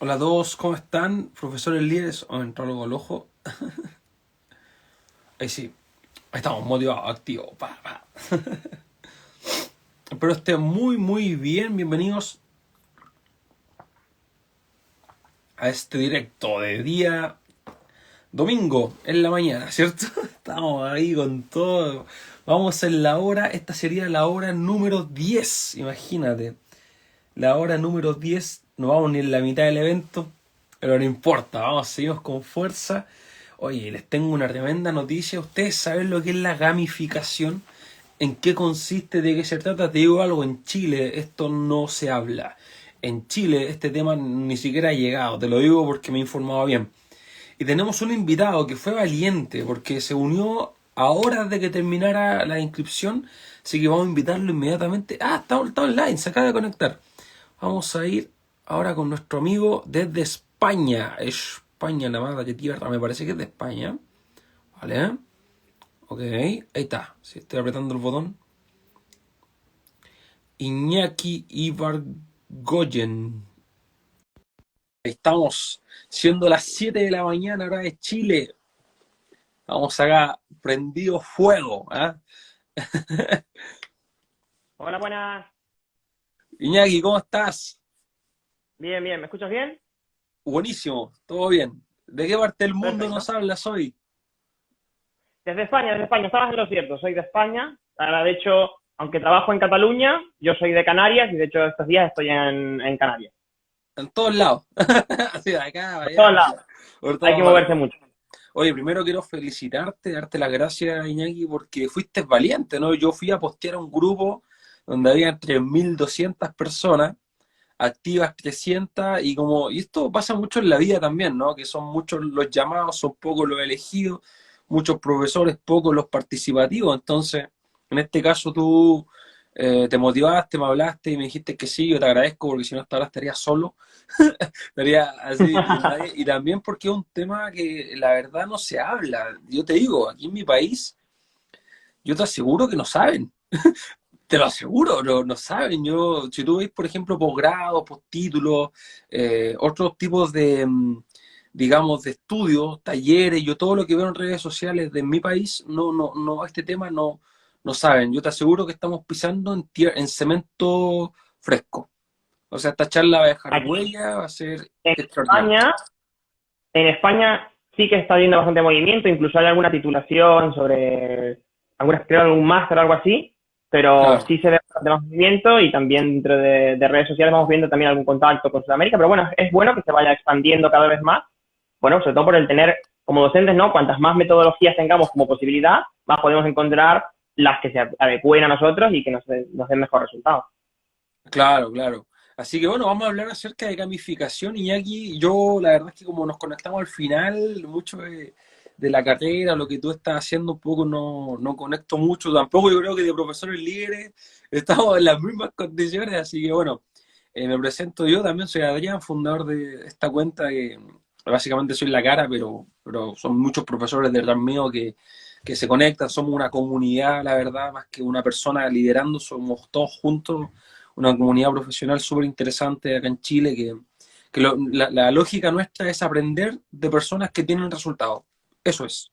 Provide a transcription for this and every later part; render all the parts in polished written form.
Hola a todos, ¿cómo están? Profesores líderes o entrólogos al ojo. Ahí sí, estamos motivados, activos. Espero estén muy bien. Bienvenidos a este directo de día domingo en la mañana, ¿cierto? Estamos ahí con todo. Vamos en la hora, esta sería la hora número 10, imagínate. La hora número 10, no vamos ni en la mitad del evento, pero no importa, vamos, seguimos con fuerza. Oye, les tengo una tremenda noticia. ¿Ustedes saben lo que es la gamificación? ¿En qué consiste? ¿De qué se trata? Te digo algo, en Chile esto no se habla. En Chile este tema ni siquiera ha llegado, te lo digo porque me he informado bien. Y tenemos un invitado que fue valiente porque se unió a horas de que terminara la inscripción, así que vamos a invitarlo inmediatamente. Ah, está online, se acaba de conectar. Vamos a ir ahora con nuestro amigo desde España. España, la madre de tierra, me parece que es de España. ¿Vale? Ok, ahí está. Si estoy apretando el botón. Iñaki Ibargoyen. Ahí estamos, siendo las 7 de la mañana, hora de Chile. Vamos acá, prendido fuego. ¿Eh? Hola, buenas. Iñaki, ¿cómo estás? Bien, bien. ¿Me escuchas bien? Buenísimo, todo bien. ¿De qué parte del mundo nos Perfecto. hablas hoy? Desde España, desde España. Estabas en lo cierto. Soy de España. Ahora, de hecho, aunque trabajo en Cataluña, yo soy de Canarias y de hecho estos días estoy en Canarias. En todos lados. Así de acá, Por todos allá, lados. por Hay que todas partes. moverse mucho. Oye, primero quiero felicitarte, darte las gracias, Iñaki, porque fuiste valiente, ¿no? Yo fui a postear a un grupo donde había 3.200 personas, activas 300, y esto pasa mucho en la vida también, ¿no? Que son muchos los llamados, son pocos los elegidos, muchos profesores, pocos los participativos. Entonces, en este caso tú te motivaste, me hablaste y me dijiste que sí, yo te agradezco porque si no hasta ahora estaría solo. Estaría así, y también porque es un tema que la verdad no se habla. Yo te digo, aquí en mi país, yo te aseguro que no saben. Te lo aseguro, no saben. Yo, si tú veis, por ejemplo, posgrados, postítulos, otros tipos de, digamos, de estudios, talleres, yo todo lo que veo en redes sociales de mi país, este tema no saben. Yo te aseguro que estamos pisando en cemento fresco. O sea, esta charla va a dejar Aquí huella, va a ser en extraordinaria. España, en España sí que está habiendo bastante movimiento. Incluso hay alguna titulación sobre, algunas creo algún máster o algo así. Pero Claro. sí se ve bastante más movimiento y también dentro de redes sociales vamos viendo también algún contacto con Sudamérica. Pero bueno, es bueno que se vaya expandiendo cada vez más. Bueno, sobre todo por el tener, como docentes, ¿no? Cuantas más metodologías tengamos como posibilidad, más podemos encontrar las que se adecúen a nosotros y que nos den mejor resultado. Claro, claro. Así que bueno, vamos a hablar acerca de gamificación, Iñaki. Yo, la verdad es que como nos conectamos al final, mucho de la carrera, lo que tú estás haciendo, un poco no conecto mucho. Tampoco yo creo que de profesores líderes estamos en las mismas condiciones. Así que bueno, me presento yo, también soy Adrián, fundador de esta cuenta, que básicamente soy la cara, pero son muchos profesores detrás mío que se conectan. Somos una comunidad, la verdad, más que una persona liderando, somos todos juntos una comunidad profesional súper interesante acá en Chile, la lógica nuestra es aprender de personas que tienen resultados. Eso es.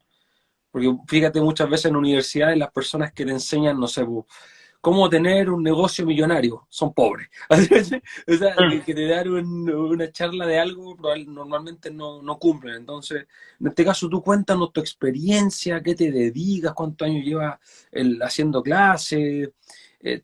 Porque fíjate, muchas veces en universidades las personas que te enseñan, no sé, cómo tener un negocio millonario, son pobres. O sea, Mm. que te dan una charla de algo, normalmente no cumplen. Entonces, en este caso, tú cuéntanos tu experiencia, qué te dedicas, cuántos años llevas haciendo clases,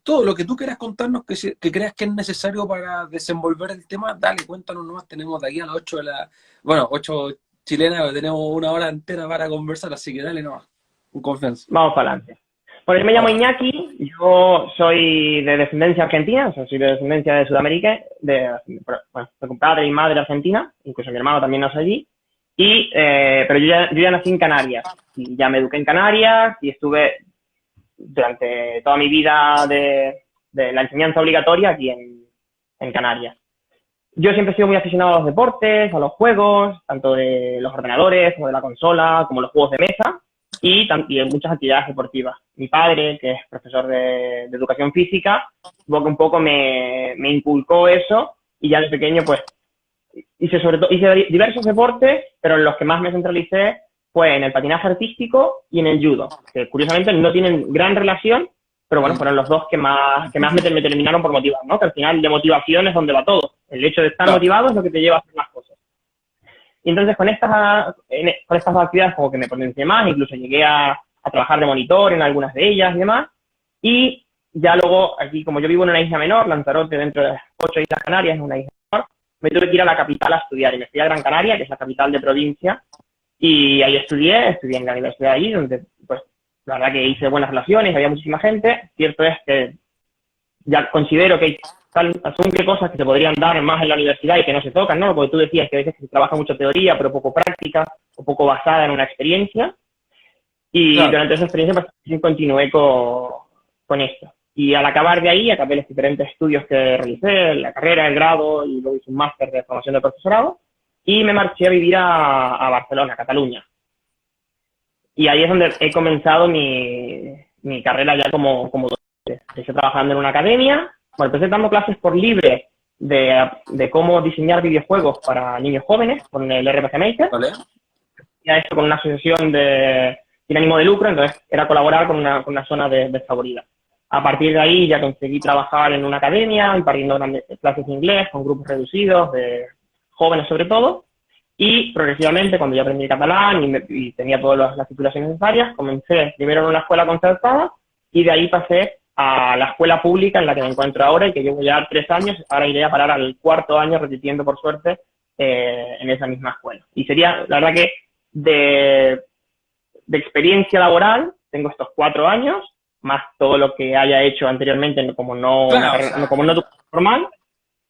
todo lo que tú quieras contarnos que creas que es necesario para desenvolver el tema, dale, cuéntanos nomás. Tenemos de aquí a las 8 de la, bueno, 8 chilenas, tenemos una hora entera para conversar, así que dale nomás, con confianza. Vamos para adelante. Bueno, yo me llamo Vamos. Iñaki, yo soy de descendencia argentina, o sea, soy de descendencia de Sudamérica, bueno, mi padre y madre argentina, incluso mi hermano también nace allí, pero yo ya nací en Canarias, y ya me eduqué en Canarias y estuve durante toda mi vida de la enseñanza obligatoria aquí en Canarias. Yo siempre he sido muy aficionado a los deportes, a los juegos, tanto de los ordenadores como de la consola, como los juegos de mesa y en muchas actividades deportivas. Mi padre, que es profesor de educación física, un poco me inculcó eso y ya de pequeño pues sobre todo, hice diversos deportes, pero en los que más me centralicé fue en el patinaje artístico y en el judo, que curiosamente no tienen gran relación, pero bueno, fueron los dos que más me terminaron por motivar, ¿no? Que al final de motivación es donde va todo. El hecho de estar Claro. motivado es lo que te lleva a hacer las cosas. Y entonces con estas actividades como que me potencié más, incluso llegué a trabajar de monitor en algunas de ellas y demás. Y ya luego, aquí como yo vivo en una isla menor, Lanzarote, dentro de las 8 islas Canarias, es una isla menor, me tuve que ir a la capital a estudiar y me fui a Gran Canaria, que es la capital de provincia, y ahí estudié en la universidad ahí, donde pues la verdad que hice buenas relaciones, había muchísima gente. Cierto es que ya considero que hay según qué cosas que se podrían dar más en la universidad y que no se tocan, ¿no? Porque tú decías que a veces se trabaja mucho teoría, pero poco práctica, o poco basada en una experiencia. Y Claro. durante esa experiencia pues continué con esto. Y al acabar de ahí, acabé los diferentes estudios que realicé, la carrera, el grado, y luego hice un máster de formación de profesorado, y me marché a vivir a Barcelona, Cataluña. Y ahí es donde he comenzado mi carrera ya como docente. Empecé trabajando en una academia, bueno, empecé dando clases por libre de cómo diseñar videojuegos para niños jóvenes con el RPG Maker. ¿Vale? Y a esto con una asociación sin ánimo de lucro, entonces era colaborar con una zona desfavorida. A partir de ahí ya conseguí trabajar en una academia, impartiendo clases de inglés con grupos reducidos, de jóvenes sobre todo, y progresivamente, cuando ya aprendí catalán y tenía todas las titulaciones necesarias, comencé primero en una escuela concertada y de ahí pasé a la escuela pública en la que me encuentro ahora y que llevo ya 3 años. Ahora iré a parar al 4.º año repitiendo, por suerte, en esa misma escuela. Y sería, la verdad que de experiencia laboral, tengo estos 4 años, más todo lo que haya hecho anteriormente como no, Claro, una o carrera, sea, como no formal,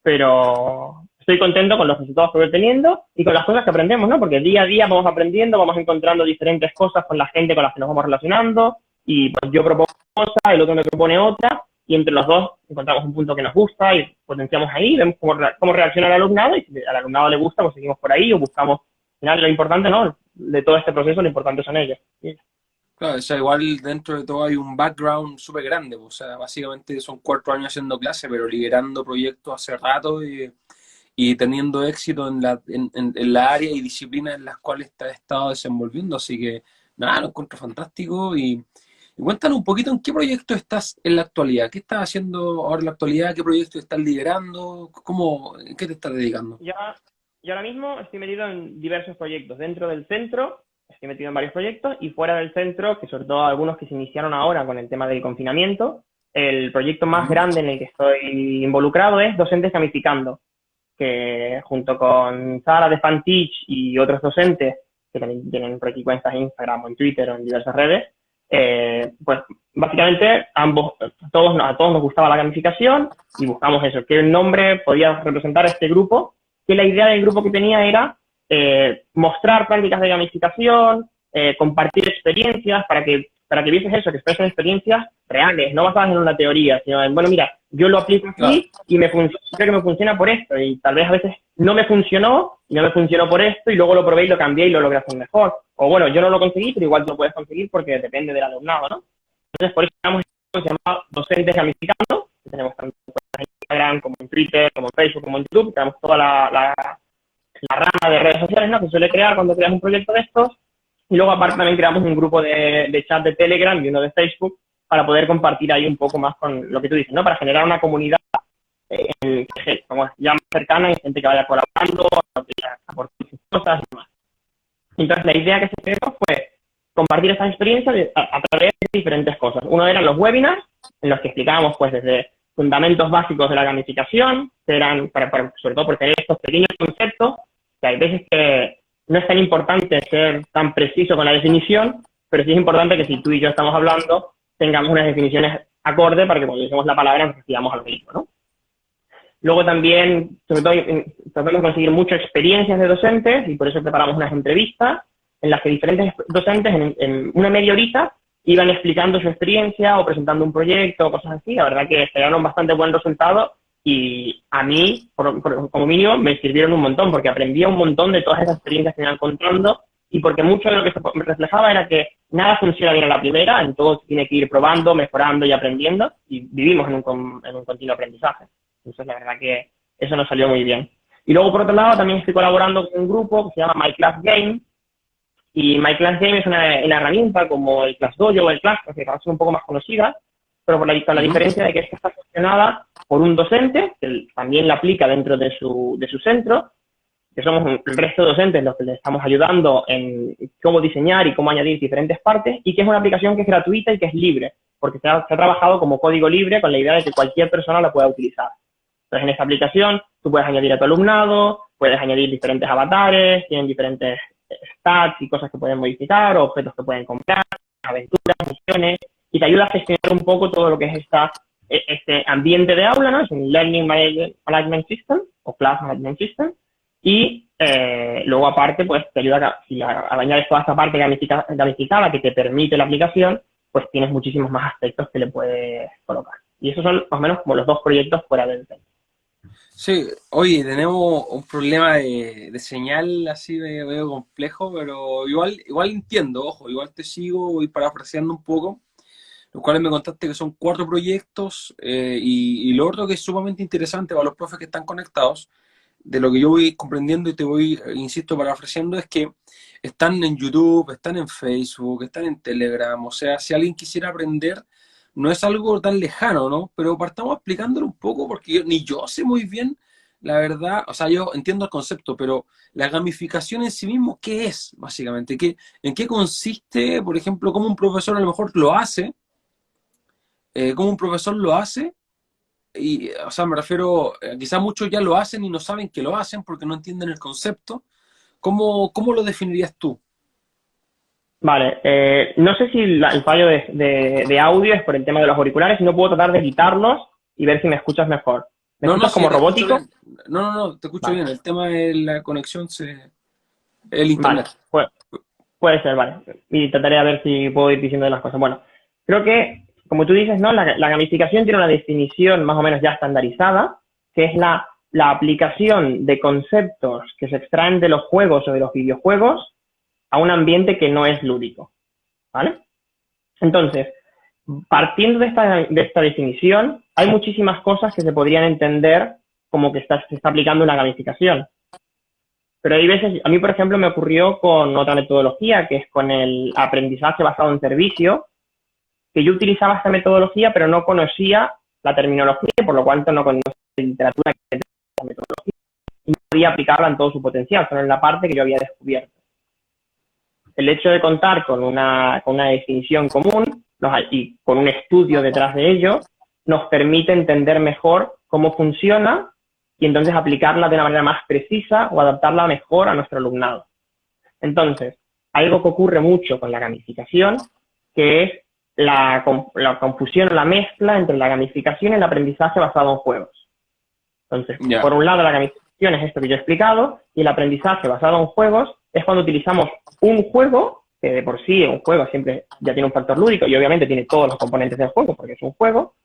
pero estoy contento con los resultados que voy teniendo y con las cosas que aprendemos, ¿no? Porque día a día vamos aprendiendo, vamos encontrando diferentes cosas con la gente con las que nos vamos relacionando, y pues yo propongo una cosa, el otro me propone otra, y entre los dos encontramos un punto que nos gusta y potenciamos ahí, vemos cómo reacciona el alumnado, y si al alumnado le gusta, pues seguimos por ahí o buscamos. Al final, lo importante, ¿no? De todo este proceso, lo importante son ellos. ¿Sí? claro, o sea, igual dentro de todo hay un background súper grande, pues, o sea, básicamente son 4 años haciendo clase, pero liderando proyectos hace rato y teniendo éxito en la área y disciplinas en las cuales te has estado desenvolviendo, así que nada, lo encuentro fantástico y cuéntanos un poquito en qué proyecto estás en la actualidad, qué estás haciendo ahora en la actualidad, qué proyecto estás liderando, en qué te estás dedicando. Yo ahora mismo estoy metido en diversos proyectos. Dentro del centro estoy metido en varios proyectos, y fuera del centro, que sobre todo algunos que se iniciaron ahora con el tema del confinamiento, el proyecto más Ujú. grande en el que estoy involucrado es Docentes Gamificando, que junto con Sara de Fantich y otros docentes que también tienen por aquí cuentas en Instagram o en Twitter o en diversas redes, pues básicamente a todos nos gustaba la gamificación y buscamos eso, qué nombre podía representar a este grupo, que la idea del grupo que tenía era mostrar prácticas de gamificación, compartir experiencias para que vieses eso, que expresen experiencias reales, no basadas en una teoría, sino en, bueno, mira, yo lo aplico Claro, aquí y creo que me funciona por esto, y tal vez a veces no me funcionó por esto, y luego lo probé y lo cambié y lo logré hacer mejor. O bueno, yo no lo conseguí, pero igual lo puedes conseguir porque depende del alumnado, ¿no? Entonces, por eso tenemos algo que se llama Docentes Gamificando, que tenemos tanto en Instagram como en Twitter, como en Facebook, como en YouTube, tenemos toda la rama de redes sociales, ¿no?, que suele crear cuando creas un proyecto de estos. Y luego aparte también creamos un grupo de chat de Telegram y uno de Facebook para poder compartir ahí un poco más con lo que tú dices, ¿no? Para generar una comunidad como ya más cercana y gente que vaya colaborando, que aporte sus cosas y demás. Entonces la idea que se creó fue compartir estas experiencias a través de diferentes cosas. Uno eran los webinars, en los que explicábamos pues desde fundamentos básicos de la gamificación, que eran sobre todo por tener estos pequeños conceptos, que hay veces que no es tan importante ser tan preciso con la definición, pero sí es importante que si tú y yo estamos hablando, tengamos unas definiciones acorde para que cuando usemos la palabra nos refiramos a lo mismo, ¿no? Luego también, sobre todo, tratamos de conseguir muchas experiencias de docentes, y por eso preparamos unas entrevistas en las que diferentes docentes en una media horita iban explicando su experiencia o presentando un proyecto o cosas así. La verdad que generaron bastante buen resultado, y a mí, como mínimo, me sirvieron un montón, porque aprendía un montón de todas esas experiencias que me iban contando, y porque mucho de lo que se reflejaba era que nada funciona bien a la primera, en todo se tiene que ir probando, mejorando y aprendiendo, y vivimos en un continuo aprendizaje. Entonces, la verdad que eso nos salió muy bien. Y luego, por otro lado, también estoy colaborando con un grupo que se llama My Class Game, y My Class Game es una herramienta como el ClassDojo o el Class, que son un poco más conocidas, pero con la diferencia de que esta está gestionada por un docente, que también la aplica dentro de su centro, que somos el resto de docentes los que le estamos ayudando en cómo diseñar y cómo añadir diferentes partes, y que es una aplicación que es gratuita y que es libre, porque se ha trabajado como código libre con la idea de que cualquier persona la pueda utilizar. Entonces, en esta aplicación tú puedes añadir a tu alumnado, puedes añadir diferentes avatares, tienen diferentes stats y cosas que pueden modificar, objetos que pueden comprar, aventuras, misiones, y te ayuda a gestionar un poco todo lo que es este ambiente de aula, ¿no? Es un Learning Management System o Class Management System, y luego aparte, pues te ayuda, si añades toda esta parte gamificada que te permite la aplicación, pues tienes muchísimos más aspectos que le puedes colocar. Y esos son más o menos como los dos proyectos fuera del centro. Sí, oye, tenemos un problema de señal así medio complejo, pero igual entiendo, ojo, igual te sigo, voy parafraseando un poco, los cuales me contaste que son 4 proyectos, y lo otro que es sumamente interesante para los profes que están conectados, de lo que yo voy comprendiendo y te voy, insisto, parafraseando, es que están en YouTube, están en Facebook, están en Telegram, o sea, si alguien quisiera aprender, no es algo tan lejano, ¿no? Pero partamos explicándolo un poco, porque ni yo sé muy bien, la verdad, o sea, yo entiendo el concepto, pero la gamificación en sí mismo, ¿qué es, básicamente? ¿En qué consiste, por ejemplo, cómo un profesor a lo mejor lo hace, cómo un profesor lo hace? Y, o sea, me refiero, quizás muchos ya lo hacen y no saben que lo hacen porque no entienden el concepto. ¿Cómo lo definirías tú? Vale, no sé si el fallo de audio es por el tema de los auriculares, si no puedo tratar de quitarlos y ver si me escuchas mejor. ¿Me No, no, escuchas sí, como te escucho robótico? bien. No, te escucho Vale, bien. El tema de la conexión, el vale, internet. puede ser, vale. Y trataré de ver si puedo ir diciendo las cosas. Bueno, creo que, como tú dices, ¿no? La gamificación tiene una definición más o menos ya estandarizada, que es la aplicación de conceptos que se extraen de los juegos o de los videojuegos a un ambiente que no es lúdico, ¿vale? Entonces, partiendo de esta definición, hay muchísimas cosas que se podrían entender como que se está aplicando una gamificación. Pero hay veces, a mí por ejemplo me ocurrió con otra metodología, que es con el aprendizaje basado en servicio, que yo utilizaba esta metodología, pero no conocía la terminología, por lo cual no conocía la literatura que tenía esta metodología, y no podía aplicarla en todo su potencial, solo en la parte que yo había descubierto. El hecho de contar con una definición común y con un estudio detrás de ello, nos permite entender mejor cómo funciona y entonces aplicarla de una manera más precisa o adaptarla mejor a nuestro alumnado. Entonces, algo que ocurre mucho con la gamificación, que es la confusión o la mezcla entre la gamificación y el aprendizaje basado en juegos. Entonces, Ya, por un lado, la gamificación es esto que yo he explicado, y el aprendizaje basado en juegos es cuando utilizamos un juego, que de por sí un juego siempre ya tiene un factor lúdico y obviamente tiene todos los componentes del juego porque es un juego,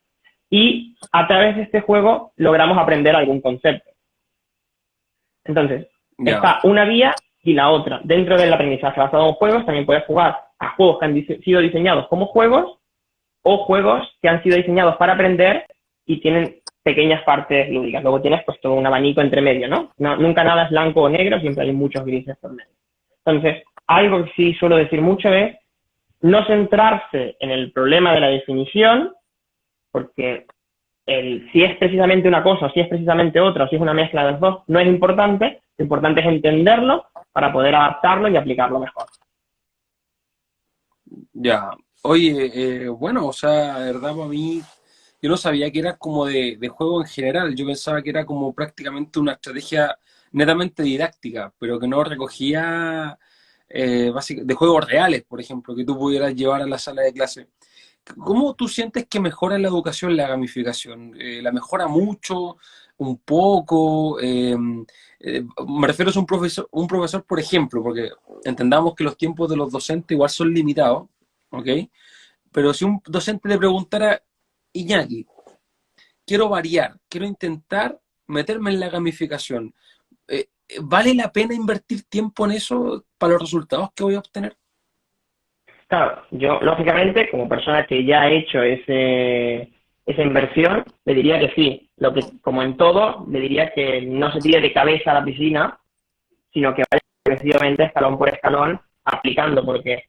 y a través de este juego logramos aprender algún concepto. Entonces, ya. está una vía y la otra. Dentro del aprendizaje basado en juegos también puedes jugar a juegos que han sido diseñados como juegos o juegos que han sido diseñados para aprender y tienen pequeñas partes lúdicas. Luego tienes pues todo un abanico entre medio, ¿no? Nunca nada es blanco o negro, siempre hay muchos grises por medio. Entonces, algo que sí suelo decir mucho es no centrarse en el problema de la definición, porque si es precisamente una cosa, o si es precisamente otra, o si es una mezcla de los dos, no es importante. Lo importante es entenderlo para poder adaptarlo y aplicarlo mejor. Ya. Oye, bueno, o sea, de verdad para mí, yo no sabía que era como de juego en general. Yo pensaba que era como prácticamente una estrategia netamente didáctica, pero que no recogía de juegos reales, por ejemplo, que tú pudieras llevar a la sala de clase. ¿Cómo tú sientes que mejora la educación la gamificación? ¿La mejora mucho, un poco? Me refiero a un profesor, por ejemplo, porque entendamos que los tiempos de los docentes igual son limitados, ¿ok? Pero si un docente le preguntara, Iñaki, quiero variar, quiero intentar meterme en la gamificación, ¿vale la pena invertir tiempo en eso para los resultados que voy a obtener? Claro, yo lógicamente como persona que ya ha hecho esa inversión, le diría que sí. Lo que, como en todo, le diría que no se tire de cabeza a la piscina, sino que vaya progresivamente, escalón por escalón, aplicando, porque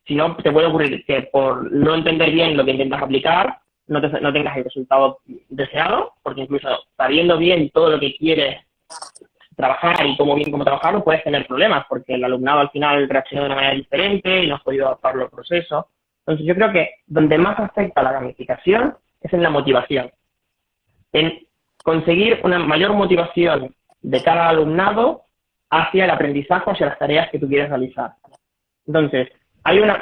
si no, te puede ocurrir que por no entender bien lo que intentas aplicar, no tengas el resultado deseado, porque incluso sabiendo bien todo lo que quieres trabajar y cómo trabajarlo, puedes tener problemas, porque el alumnado al final reacciona de una manera diferente y no has podido adaptarlo al proceso. Entonces yo creo que donde más afecta la gamificación es en la motivación, en conseguir una mayor motivación de cada alumnado hacia el aprendizaje, hacia las tareas que tú quieres realizar. Entonces, hay una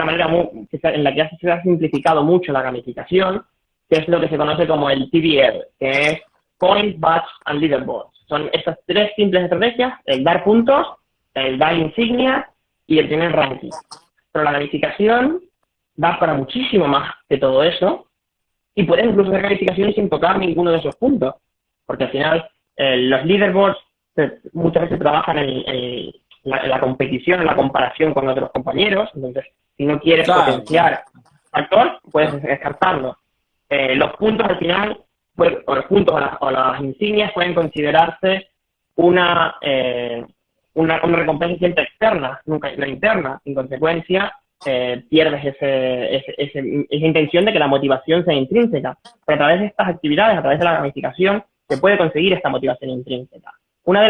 manera en la que se ha simplificado mucho la gamificación, que es lo que se conoce como el TBR, que es Point, Badge and Leaderboard. Son estas 3 simples estrategias: el dar puntos, el dar insignias y el tener ranking. Pero la gamificación da para muchísimo más que todo eso, y puedes incluso hacer gamificación sin tocar ninguno de esos puntos, porque al final los leaderboards muchas veces trabajan en la competición, en la comparación con otros compañeros. Entonces, si no quieres potenciar factor, puedes descartarlo. Los puntos al final, o los puntos o las insignias pueden considerarse una recompensa siempre externa, nunca la interna. En consecuencia, pierdes esa intención de que la motivación sea intrínseca. Pero a través de estas actividades, a través de la gamificación, se puede conseguir esta motivación intrínseca. Uno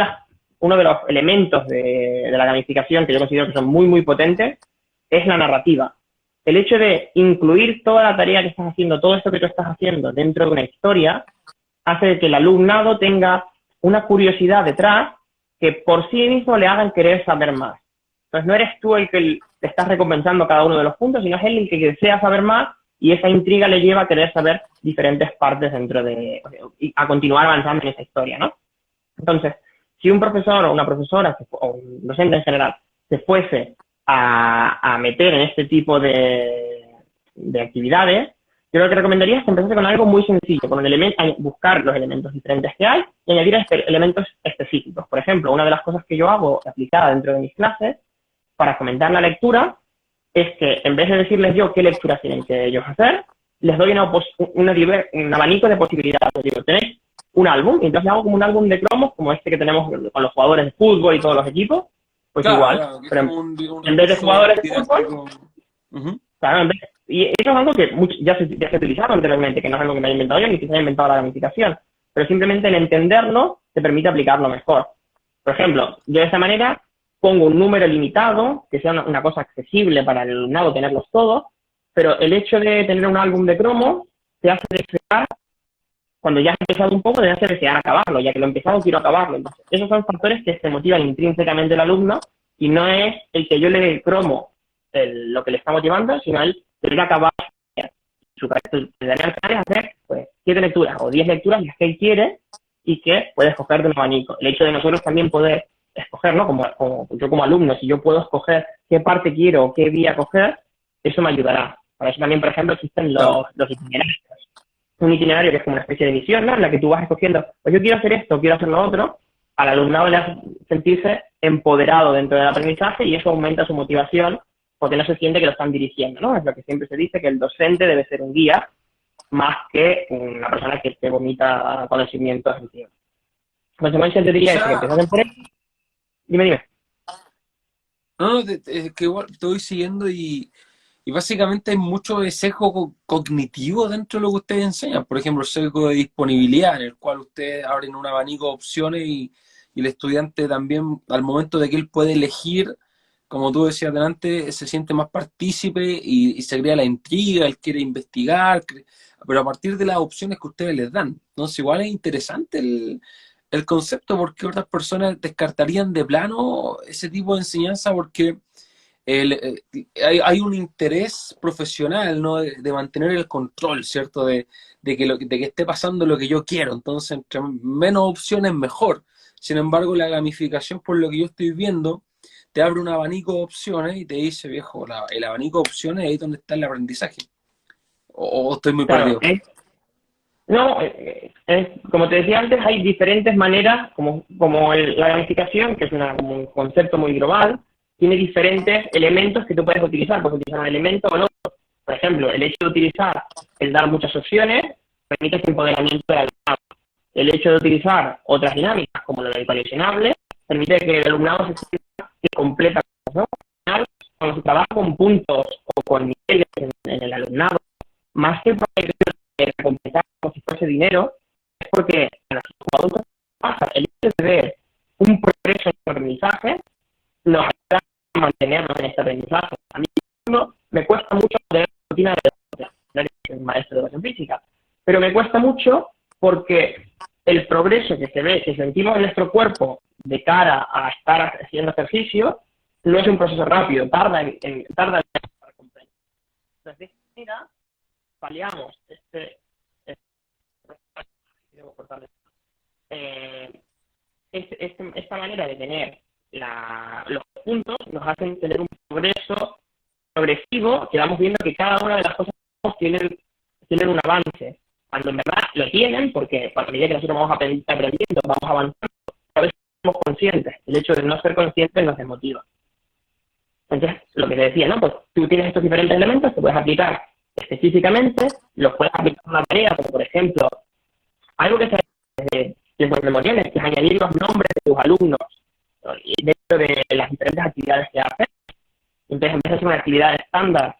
de los elementos de la gamificación que yo considero que son muy, muy potentes es la narrativa. El hecho de incluir toda la tarea que estás haciendo, todo esto que tú estás haciendo dentro de una historia, hace que el alumnado tenga una curiosidad detrás que por sí mismo le hagan querer saber más. Entonces no eres tú el que te estás recompensando cada uno de los puntos, sino es él el que desea saber más, y esa intriga le lleva a querer saber diferentes partes y a continuar avanzando en esa historia, ¿no? Entonces, si un profesor o una profesora, o un docente en general, se fuese a meter en este tipo de actividades, yo lo que recomendaría es que empezase con algo muy sencillo, buscar los elementos diferentes que hay y añadir elementos específicos. Por ejemplo, una de las cosas que yo hago aplicada dentro de mis clases para fomentar la lectura es que, en vez de decirles yo qué lecturas tienen que ellos hacer, les doy un abanico de posibilidades. Digo, tenéis un álbum, y entonces hago como un álbum de cromos, como este que tenemos con los jugadores de fútbol y todos los equipos, pues claro, igual, claro, pero en vez de jugadores de fútbol, claro, y eso es algo que ya se utilizaba anteriormente, que no es algo que me haya inventado yo, ni que se haya inventado la gamificación, pero simplemente el entenderlo te permite aplicarlo mejor. Por ejemplo, yo de esa manera pongo un número limitado, que sea una cosa accesible para el alumnado tenerlos todos, pero el hecho de tener un álbum de cromos te hace desear, cuando ya has empezado un poco, te hace desear acabarlo, ya que lo he empezado, quiero acabarlo. Entonces, esos son factores que se motivan intrínsecamente al alumno, y no es el que yo le dé el cromo lo que le está motivando, sino el querer acabar su tarea es hacer pues 7 lecturas o 10 lecturas, las que él quiere, y que puede escoger de un abanico. El hecho de nosotros también poder escoger, ¿no? Yo como alumno, si yo puedo escoger qué parte quiero o qué vía coger, eso me ayudará. Para eso también, por ejemplo, existen los itinerarios. Un itinerario que es como una especie de misión, ¿no? En la que tú vas escogiendo, pues yo quiero hacer esto, quiero hacer lo otro. Al alumnado le hace sentirse empoderado dentro del aprendizaje, y eso aumenta su motivación, porque no se siente que lo están dirigiendo, ¿no? Es lo que siempre se dice, que el docente debe ser un guía más que una persona que te vomita conocimientos encima. En consecuencia, te diría eso, que empezasen por ahí. Dime. No, que igual te voy siguiendo, y básicamente hay mucho de sesgo cognitivo dentro de lo que ustedes enseñan. Por ejemplo, el sesgo de disponibilidad, en el cual ustedes abren un abanico de opciones, y el estudiante también, al momento de que él puede elegir, como tú decías delante, se siente más partícipe y se crea la intriga, él quiere investigar, pero a partir de las opciones que ustedes les dan. Entonces, igual es interesante el concepto, porque otras personas descartarían de plano ese tipo de enseñanza, porque hay un interés profesional, ¿no? De mantener el control, ¿cierto? De que esté pasando lo que yo quiero. Entonces, entre menos opciones, mejor. Sin embargo, la gamificación, por lo que yo estoy viendo, te abre un abanico de opciones y te dice, viejo, el abanico de opciones es ahí donde está el aprendizaje. ¿O estoy muy perdido? No, como te decía antes, hay diferentes maneras, como la gamificación, que es como un concepto muy global, tiene diferentes elementos que tú puedes utilizar. Puedes utilizar un elemento o el otro. Por ejemplo, el hecho de utilizar el dar muchas opciones permite ese empoderamiento del alumnado. El hecho de utilizar otras dinámicas, como lo del coleccionable, permite que el alumnado se sienta que completa cosas, ¿no? Al final, cuando se trabaja con puntos o con niveles en el alumnado, más que por el hecho de completar como si fuese dinero, es porque a nosotros como adultos pasa el hecho de ver un progreso en el aprendizaje, nos ayuda a mantenernos en este aprendizaje. A mí me cuesta mucho tener rutina de deporte, ya que soy maestro de educación física, pero me cuesta mucho porque el progreso que se ve, que sentimos en nuestro cuerpo de cara a estar haciendo ejercicio, no es un proceso rápido, tarda en para comprender. Entonces, de esta manera, paliamos esta manera de tener los puntos nos hacen tener un progreso progresivo, que vamos viendo que cada una de las cosas tienen un avance, cuando en verdad lo tienen, porque a medida que nosotros vamos aprendiendo, vamos avanzando, a veces somos conscientes. El hecho de no ser conscientes nos desmotiva. Entonces, lo que te decía, ¿no? Pues tú tienes estos diferentes elementos que puedes aplicar específicamente, los puedes aplicar en una tarea, como por ejemplo, algo que se hace desde memoriales, que es añadir los nombres de tus alumnos dentro de las diferentes actividades que hacen. Entonces, en vez de hacer una actividad estándar,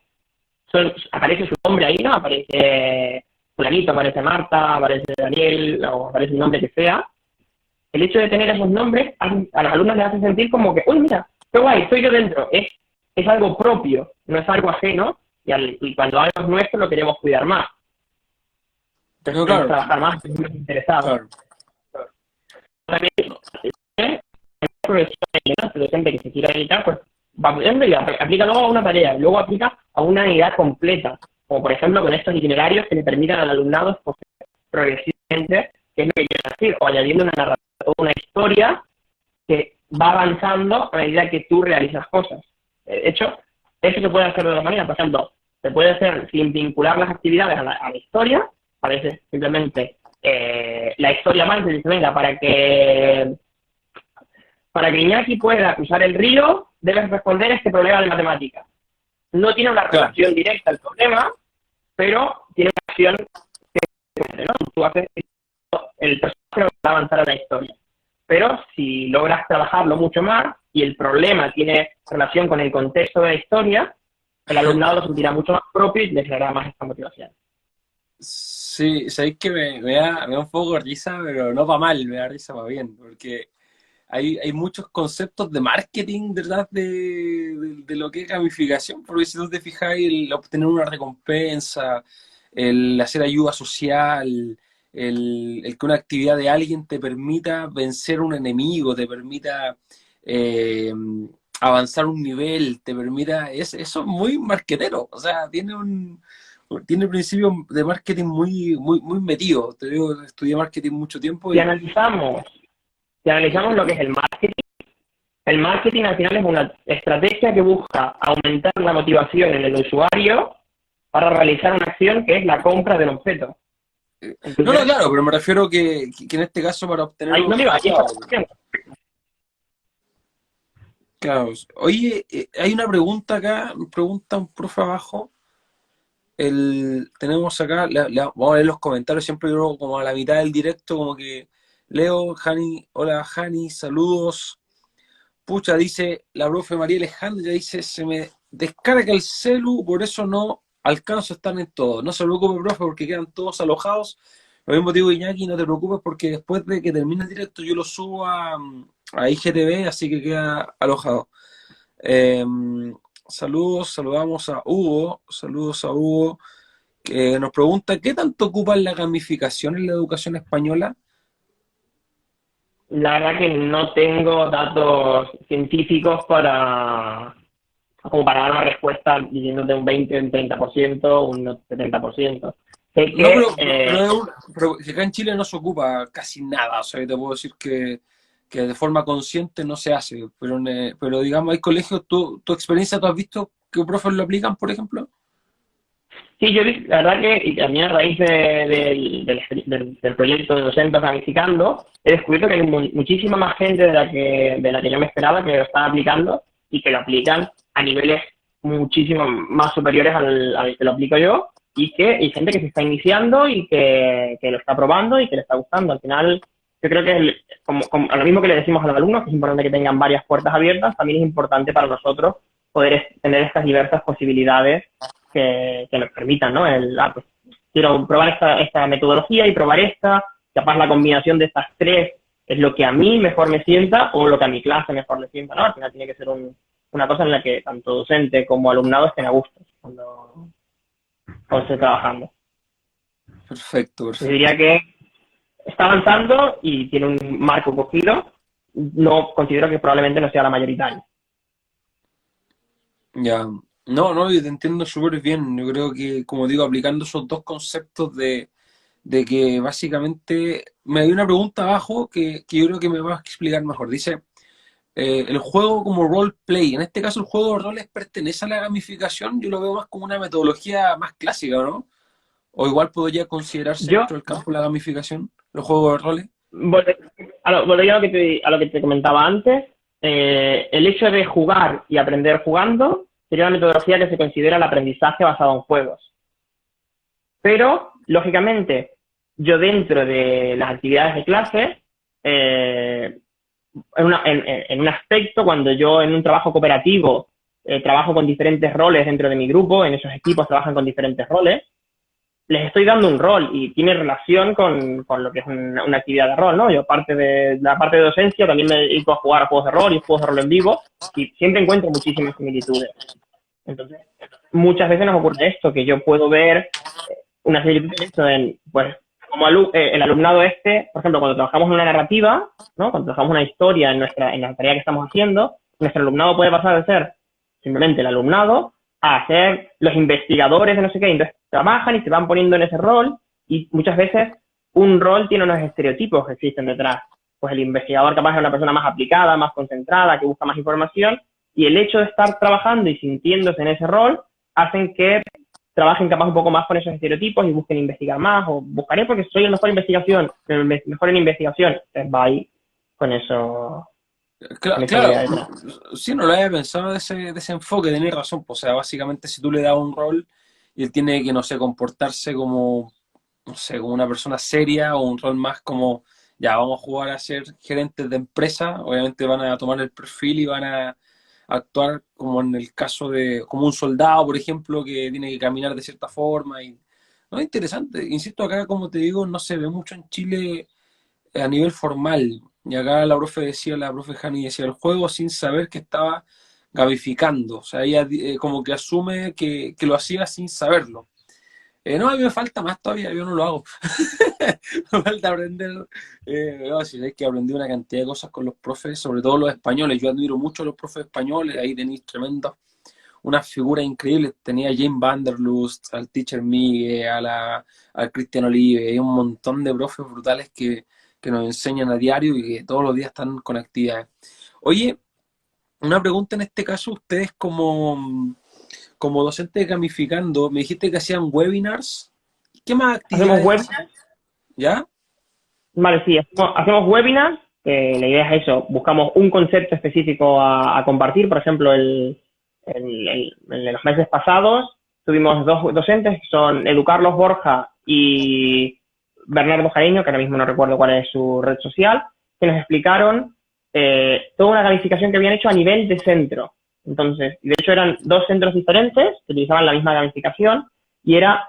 aparece su nombre ahí, ¿no? Aparece fulanito, aparece Marta, aparece Daniel, o aparece el nombre que sea. El hecho de tener esos nombres a los alumnos les hace sentir como que, uy, mira, qué guay, estoy yo dentro. Es algo propio, no es algo ajeno, y cuando algo es nuestro lo queremos cuidar más. Entonces, No, queremos claro, trabajar más, estamos interesados. claro. También, el docente que se quiera dedicar, pues va pudiendo y aplica luego a una tarea, y luego aplica a una unidad completa, como por ejemplo con estos itinerarios que le permitan al alumnado escoger progresivamente qué es lo que quiere decir, o añadiendo una narrativa, una historia que va avanzando a medida que tú realizas cosas. De hecho, eso se puede hacer de dos maneras. Por ejemplo, se puede hacer sin vincular las actividades a la historia, a veces simplemente la historia más se dice, venga, para que Iñaki pueda cruzar el río, debes responder este problema de matemáticas. No tiene una relación directa al problema, pero tiene una acción que, ¿no? Tú haces el personaje va a avanzar a la historia. Pero si logras trabajarlo mucho más y el problema tiene relación con el contexto de la historia, el alumnado lo sentirá mucho más propio y le generará más esta motivación. Sí, sabéis que me da un poco de risa, pero no para mal, me da risa para bien, porque hay muchos conceptos de marketing detrás de lo que es gamificación, porque si tú te fijas, el obtener una recompensa, el hacer ayuda social, el que una actividad de alguien te permita vencer un enemigo, te permita eh, avanzar un nivel, te permita... eso es muy marketero, o sea, tiene principios de marketing muy metido. Te digo, estudié marketing mucho tiempo Si y... analizamos lo que es el marketing al final es una estrategia que busca aumentar la motivación en el usuario para realizar una acción que es la compra del objeto. No, no, Entonces, claro, pero me refiero que en este caso para obtener ahí, un no digo, aquí está resultado. Claro. Oye, hay una pregunta acá, me pregunta un profe abajo. Tenemos acá, vamos a leer los comentarios, siempre yo como a la mitad del directo, como que leo, Jani, hola Jani, saludos. Pucha, dice la profe María Alejandra, dice, se me descarga el celu, por eso no alcanzo a estar en todo. No se preocupe, profe, porque quedan todos alojados. Lo mismo digo, Iñaki, no te preocupes porque después de que termine el directo yo lo subo a IGTV, así que queda alojado. Eh, saludamos a Hugo, saludos a Hugo, que nos pregunta, ¿qué tanto ocupa la gamificación en la educación española? La verdad que no tengo datos científicos como para dar una respuesta diciéndote un 20, un 30%, un 70%. Sé No, que pero que acá en Chile no se ocupa casi nada, o sea, yo te puedo decir que de forma consciente no se hace, pero digamos, hay colegios, tu experiencia, ¿tú has visto que profes lo aplican, por ejemplo? sí, yo vi, la verdad que y también a raíz del proyecto de Docentes Gamificando, he descubierto que hay muchísima más gente de la que yo me esperaba que lo están aplicando y que lo aplican a niveles muchísimo más superiores al que lo aplico yo. y gente que se está iniciando y que lo está probando y que le está gustando. Al final, yo creo que como a lo mismo que le decimos a los alumnos, que es importante que tengan varias puertas abiertas, también es importante para nosotros poder tener estas diversas posibilidades que nos permitan, ¿no? Pues, quiero probar esta metodología y probar esta, capaz la combinación de estas tres es lo que a mí mejor me sienta o lo que a mi clase mejor le sienta, ¿no? Al final tiene que ser una cosa en la que tanto docente como alumnado estén a gusto cuando esté trabajando. Perfecto, Yo perfecto. diría que está avanzando y tiene un marco cogido. No considero que probablemente no sea la mayoritaria. Ya. No, no, yo te entiendo súper bien. Yo creo que, como digo, aplicando esos dos conceptos de que básicamente me hay una pregunta abajo que yo creo que me va a explicar mejor. Dice, el juego como roleplay, en este caso el juego de roles pertenece a la gamificación, yo lo veo más como una metodología más clásica, ¿no? O igual podría considerarse Yo, dentro del campo de la gamificación, los juegos de roles. volviendo a lo que te comentaba antes, el hecho de jugar y aprender jugando sería una metodología que se considera el aprendizaje basado en juegos. Pero, lógicamente, yo dentro de las actividades de clase, en un aspecto, cuando yo en un trabajo cooperativo trabajo con diferentes roles dentro de mi grupo, en esos equipos trabajan con diferentes roles, les estoy dando un rol y tiene relación con lo que es una actividad de rol, ¿no? Yo, aparte de la parte de docencia, también me dedico a jugar a juegos de rol y juegos de rol en vivo y siempre encuentro muchísimas similitudes. Entonces, muchas veces nos ocurre esto, que yo puedo ver una similitud en, pues, como el alumnado por ejemplo, cuando trabajamos en una narrativa, ¿no? Cuando trabajamos una historia en la tarea que estamos haciendo, nuestro alumnado puede pasar de ser simplemente el alumnado a ser los investigadores de no sé qué, entonces trabajan y se van poniendo en ese rol y muchas veces un rol tiene unos estereotipos que existen detrás. Pues el investigador capaz es una persona más aplicada, más concentrada, que busca más información y el hecho de estar trabajando y sintiéndose en ese rol hacen que trabajen capaz un poco más con esos estereotipos y busquen investigar más o buscaré porque soy el mejor en investigación, entonces va ahí con eso, con esa Claro, idea detrás. sí, no lo había pensado de ese enfoque, tenés razón, pues, o sea, básicamente si tú le das un rol y él tiene que, no sé, comportarse como, no sé, como una persona seria o un rol más como, ya, vamos a jugar a ser gerentes de empresa, obviamente van a tomar el perfil y van a actuar como en el caso de, como un soldado, por ejemplo, que tiene que caminar de cierta forma y, no, interesante, insisto, acá, como te digo, no se ve mucho en Chile a nivel formal. Y acá la profe decía, la profe Hani decía, el juego sin saber que estaba gamificando. O sea, ella como que asume que lo hacía sin saberlo. No, a mí me falta más todavía, yo no lo hago. Me falta aprender. No, si es que aprendí una cantidad de cosas con los profes, sobre todo los españoles. Yo admiro mucho a los profes españoles, ahí tenéis tremendas, unas figuras increíbles. Tenía a Jane Vanderlust, al teacher Migue, al Cristian Olive, hay un montón de profes brutales que nos enseñan a diario y que todos los días están con actividades. Oye, una pregunta en este caso, ustedes como docentes gamificando, me dijiste que hacían webinars. ¿Qué más Hacemos actividades web. hacían? ¿Ya? Vale, sí, hacemos webinars, la idea es eso, buscamos un concepto específico a compartir, por ejemplo, en los meses pasados tuvimos dos docentes, que son Educarlos Borja y Bernardo Jareño, que ahora mismo no recuerdo cuál es su red social, que nos explicaron toda una gamificación que habían hecho a nivel de centro. Entonces, de hecho eran dos centros diferentes que utilizaban la misma gamificación y era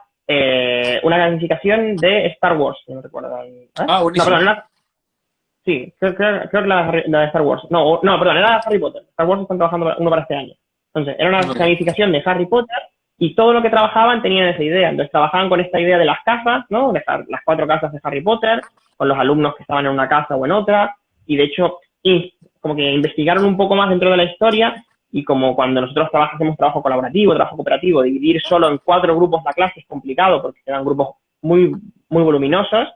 una gamificación de Star Wars, si no recuerdo. Ah, No, buenísimo. perdón, sí, creo que la de Star Wars. No, perdón, era de Harry Potter. Star Wars están trabajando uno para este año. Entonces, era una Ok. gamificación de Harry Potter y todo lo que trabajaban tenían esa idea. Entonces, trabajaban con esta idea de las casas, ¿no? Dejar las 4 casas de Harry Potter, con los alumnos que estaban en una casa o en otra. Y de hecho, como que investigaron un poco más dentro de la historia y como cuando nosotros hacemos trabajo colaborativo, trabajo cooperativo, dividir solo en 4 grupos la clase es complicado porque eran grupos muy, muy voluminosos.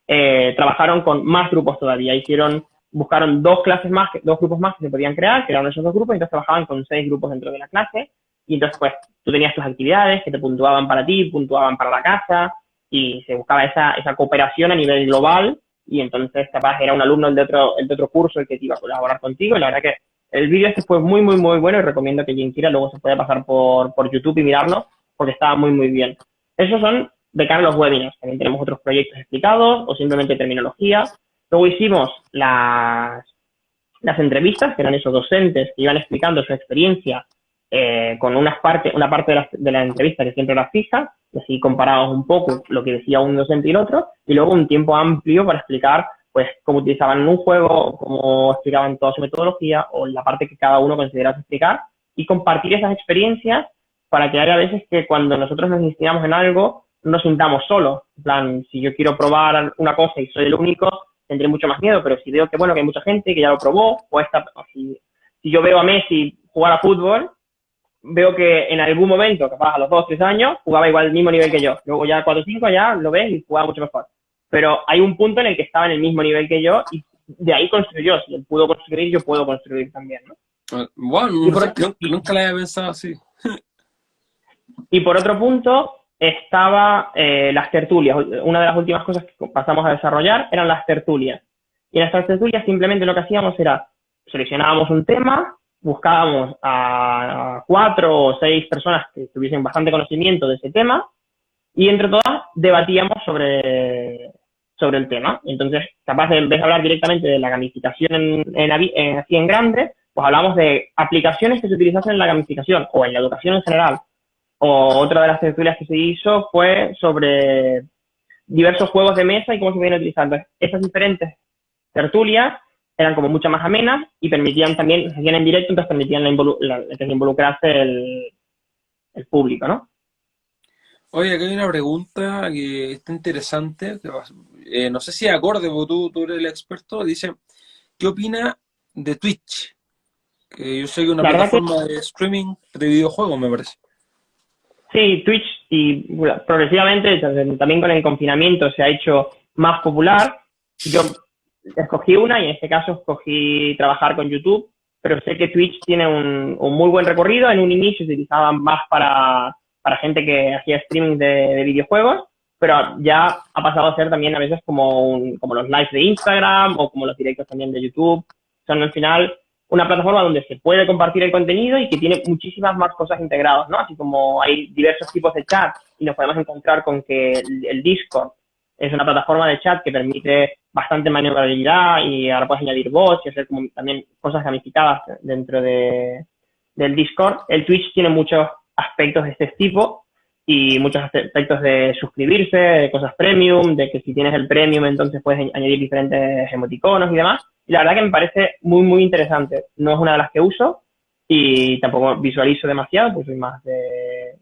Trabajaron con más grupos todavía. Buscaron 2 clases más, 2 grupos más que se podían crear, que eran esos 2 grupos, y entonces trabajaban con 6 grupos dentro de la clase. Y entonces, pues, tú tenías tus actividades que te puntuaban para ti, puntuaban para la casa, y se buscaba esa cooperación a nivel global. Y entonces, capaz, era un alumno el de otro curso el que te iba a colaborar contigo. Y la verdad que el vídeo este fue muy, muy, muy bueno y recomiendo que quien quiera luego se pueda pasar por YouTube y mirarlo, porque estaba muy, muy bien. Esos son de cara a los webinars. También tenemos otros proyectos explicados o simplemente terminología. Luego hicimos las entrevistas, que eran esos docentes que iban explicando su experiencia con una parte de la entrevista que siempre era fija, y así comparábamos un poco lo que decía un docente y el otro, y luego un tiempo amplio para explicar pues cómo utilizaban un juego, cómo explicaban toda su metodología o la parte que cada uno considerase explicar, y compartir esas experiencias para que haya veces que cuando nosotros nos instigamos en algo no nos sintamos solos. En plan, si yo quiero probar una cosa y soy el único, tendré mucho más miedo, pero si veo que bueno, que hay mucha gente que ya lo probó, o si yo veo a Messi jugar a fútbol, veo que en algún momento, capaz a los 2 o 3 años, jugaba igual al mismo nivel que yo. Luego ya 4 o 5 ya lo ves y jugaba mucho mejor. Pero hay un punto en el que estaba en el mismo nivel que yo y de ahí construyó. Si él pudo construir, yo puedo construir también, ¿no? Bueno, nunca la había pensado así. Y por otro punto estaba las tertulias. Una de las últimas cosas que pasamos a desarrollar eran las tertulias. Y en estas tertulias simplemente lo que hacíamos era seleccionábamos un tema, buscábamos a 4 o 6 personas que tuviesen bastante conocimiento de ese tema y entre todas debatíamos sobre el tema. Entonces, capaz de, en vez de hablar directamente de la gamificación así en grande, pues hablamos de aplicaciones que se utilizasen en la gamificación o en la educación en general. O otra de las tertulias que se hizo fue sobre diversos juegos de mesa y cómo se vienen utilizando. Esas diferentes tertulias eran como mucho más amenas y permitían también, se hacían en directo, entonces permitían que se involucrase el público, ¿no? Oye, acá hay una pregunta que está interesante, no sé si es acorde, porque tú eres el experto, dice, ¿qué opina de Twitch? Que yo sé que es una plataforma de streaming de videojuegos, me parece. Sí, Twitch y progresivamente, también con el confinamiento se ha hecho más popular. Yo escogí una y en este caso escogí trabajar con YouTube, pero sé que Twitch tiene un muy buen recorrido. En un inicio se utilizaba más para gente que hacía streaming de videojuegos, pero ya ha pasado a ser también a veces como los lives de Instagram o como los directos también de YouTube. Son al final una plataforma donde se puede compartir el contenido y que tiene muchísimas más cosas integradas, ¿no? Así como hay diversos tipos de chat y nos podemos encontrar con que el Discord es una plataforma de chat que permite bastante maniobrabilidad y ahora puedes añadir bots y hacer como también cosas gamificadas dentro del Discord. El Twitch tiene muchos aspectos de este tipo y muchos aspectos de suscribirse, de cosas premium, de que si tienes el premium entonces puedes añadir diferentes emoticonos y demás. Y la verdad que me parece muy, muy interesante. No es una de las que uso y tampoco visualizo demasiado, pues soy más de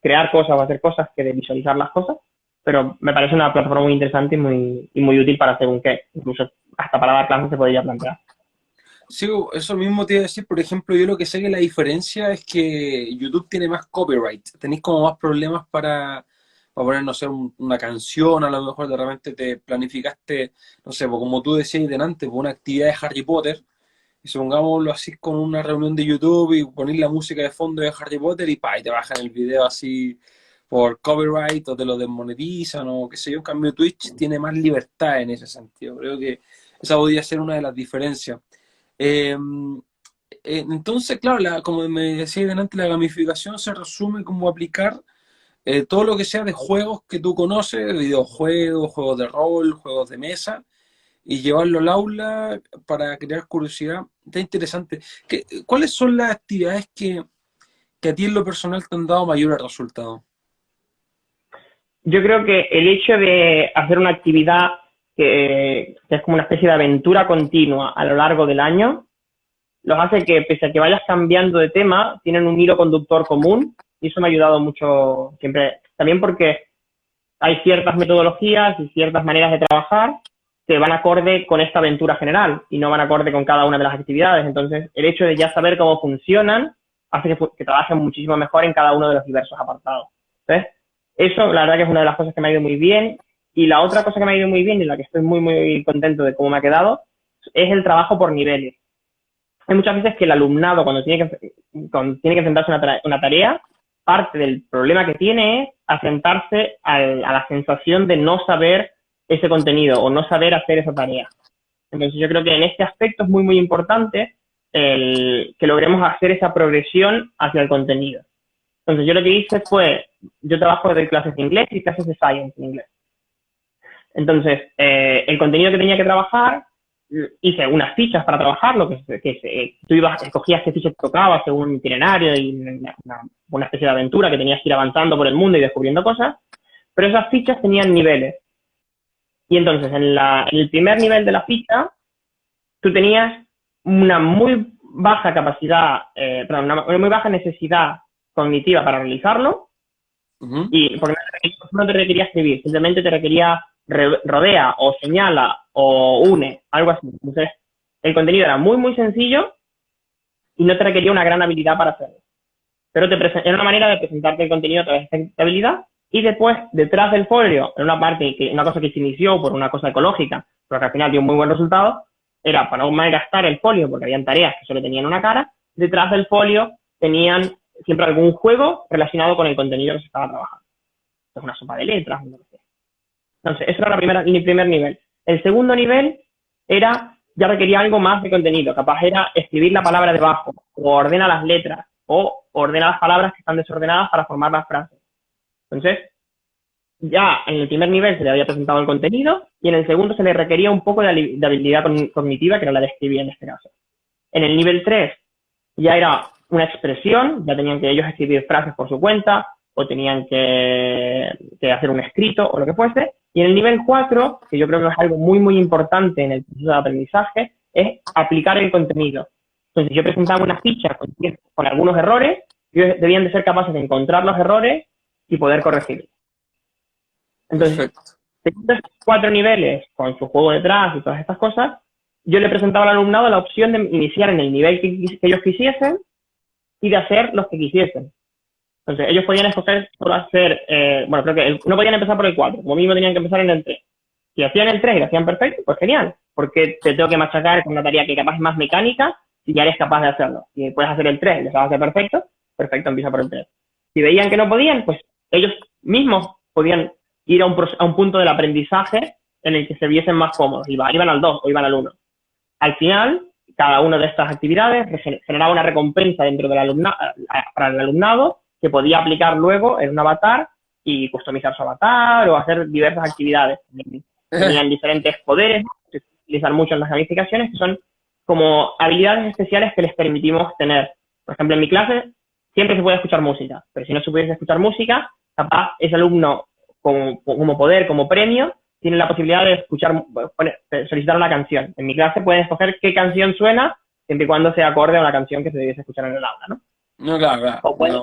crear cosas o hacer cosas que de visualizar las cosas, pero me parece una plataforma muy interesante y muy útil para según qué. Incluso hasta para dar clases se podría plantear. Sí, eso mismo te iba a decir, por ejemplo, yo lo que sé que la diferencia es que YouTube tiene más copyright, tenéis como más problemas para poner, no sé, una canción, a lo mejor de repente te planificaste, no sé, pues como tú decías delante, pues una actividad de Harry Potter, y supongámoslo así con una reunión de YouTube y poner la música de fondo de Harry Potter y te bajan el video así por copyright o te lo desmonetizan o qué sé yo. En cambio Twitch tiene más libertad en ese sentido, creo que esa podría ser una de las diferencias. Eh, entonces, claro, como me decía antes, la gamificación se resume como aplicar todo lo que sea de juegos que tú conoces, videojuegos, juegos de rol, juegos de mesa, y llevarlo al aula para crear curiosidad. Está interesante. ¿Cuáles son las actividades que a ti en lo personal te han dado mayores resultados? Yo creo que el hecho de hacer una actividad que es como una especie de aventura continua a lo largo del año, los hace que, pese a que vayas cambiando de tema, tienen un hilo conductor común y eso me ha ayudado mucho siempre. También porque hay ciertas metodologías y ciertas maneras de trabajar que van acorde con esta aventura general y no van acorde con cada una de las actividades. Entonces, el hecho de ya saber cómo funcionan hace que trabajen muchísimo mejor en cada uno de los diversos apartados. ¿Ves? Eso, la verdad que es una de las cosas que me ha ido muy bien. Y la otra cosa que me ha ido muy bien y la que estoy muy, muy contento de cómo me ha quedado es el trabajo por niveles. Hay muchas veces que el alumnado, cuando tiene que enfrentarse a una tarea, parte del problema que tiene es enfrentarse a la sensación de no saber ese contenido o no saber hacer esa tarea. Entonces yo creo que en este aspecto es muy, muy importante que logremos hacer esa progresión hacia el contenido. Entonces yo lo que hice fue, yo trabajo de clases de inglés y clases de science en inglés. Entonces, el contenido que tenía que trabajar, hice unas fichas para trabajarlo, tú escogías qué ficha te tocaba según un itinerario y una especie de aventura que tenías que ir avanzando por el mundo y descubriendo cosas, pero esas fichas tenían niveles. Y entonces, en el primer nivel de la ficha, tú tenías una muy baja capacidad, una muy baja necesidad cognitiva para realizarlo, y porque no te requería escribir, simplemente te requería rodea o señala o une, algo así. Entonces, el contenido era muy, muy sencillo y no te requería una gran habilidad para hacerlo. Pero era una manera de presentarte el contenido a través de esta habilidad, y después, detrás del folio, en una parte, una cosa que se inició por una cosa ecológica, pero que al final dio un muy buen resultado, era para no malgastar el folio, porque habían tareas que solo tenían una cara, detrás del folio tenían siempre algún juego relacionado con el contenido que se estaba trabajando. Es una sopa de letras, no sé. Entonces, eso era el primer nivel. El segundo nivel ya requería algo más de contenido. Capaz era escribir la palabra debajo, o ordena las letras, o ordena las palabras que están desordenadas para formar las frases. Entonces, ya en el primer nivel se le había presentado el contenido, y en el segundo se le requería un poco de habilidad cognitiva, que era la de escribir en este caso. En el nivel 3 ya era una expresión, ya tenían que ellos escribir frases por su cuenta, o tenían que hacer un escrito, o lo que fuese. Y en el nivel 4, que yo creo que es algo muy, muy importante en el proceso de aprendizaje, es aplicar el contenido. Entonces, yo presentaba una ficha con algunos errores, y ellos debían de ser capaces de encontrar los errores y poder corregirlos. Entonces, teniendo estos 4 niveles, con su juego detrás y todas estas cosas, yo le presentaba al alumnado la opción de iniciar en el nivel que ellos quisiesen y de hacer los que quisiesen. Entonces, ellos podían escoger por hacer, creo que no podían empezar por el 4, como mismo tenían que empezar en el 3. Si hacían el 3 y lo hacían perfecto, pues genial, porque te tengo que machacar con una tarea que capaz es más mecánica, si ya eres capaz de hacerlo. Si puedes hacer el 3 y lo sabes hacer perfecto, empieza por el 3. Si veían que no podían, pues ellos mismos podían ir a un punto del aprendizaje en el que se viesen más cómodos. Iban al 2 o iban al 1. Al final, cada una de estas actividades generaba una recompensa dentro del para el alumnado, que podía aplicar luego en un avatar y customizar su avatar o hacer diversas actividades. Tenían diferentes poderes, que se utilizan mucho en las gamificaciones, que son como habilidades especiales que les permitimos tener. Por ejemplo, en mi clase siempre se puede escuchar música, pero si no se pudiese escuchar música, capaz ese alumno como poder, como premio, tiene la posibilidad de solicitar una canción. En mi clase pueden escoger qué canción suena, siempre y cuando sea acorde a una canción que se debiese escuchar en el aula, ¿no? No, claro. O pueden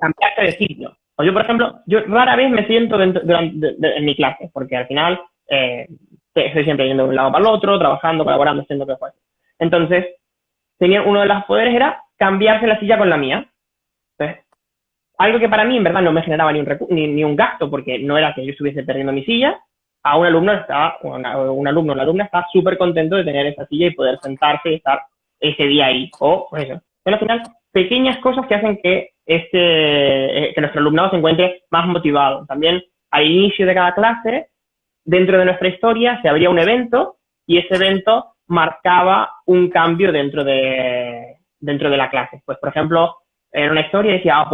cambiarse de sitio. O yo, por ejemplo, rara vez me siento en mi clase, porque al final estoy siempre yendo de un lado para el otro, trabajando, colaborando, haciendo lo que fuese. Entonces, uno de los poderes era cambiarse la silla con la mía. Entonces, algo que para mí, en verdad, no me generaba ni un gasto, porque no era que yo estuviese perdiendo mi silla. A un alumno o la alumna está súper contento de tener esa silla y poder sentarse y estar ese día ahí. O, pues eso. Pero al final, pequeñas cosas que hacen que nuestro alumnado se encuentre más motivado. También, al inicio de cada clase, dentro de nuestra historia, se abría un evento, y ese evento marcaba un cambio dentro de la clase. Pues, por ejemplo, en una historia decía,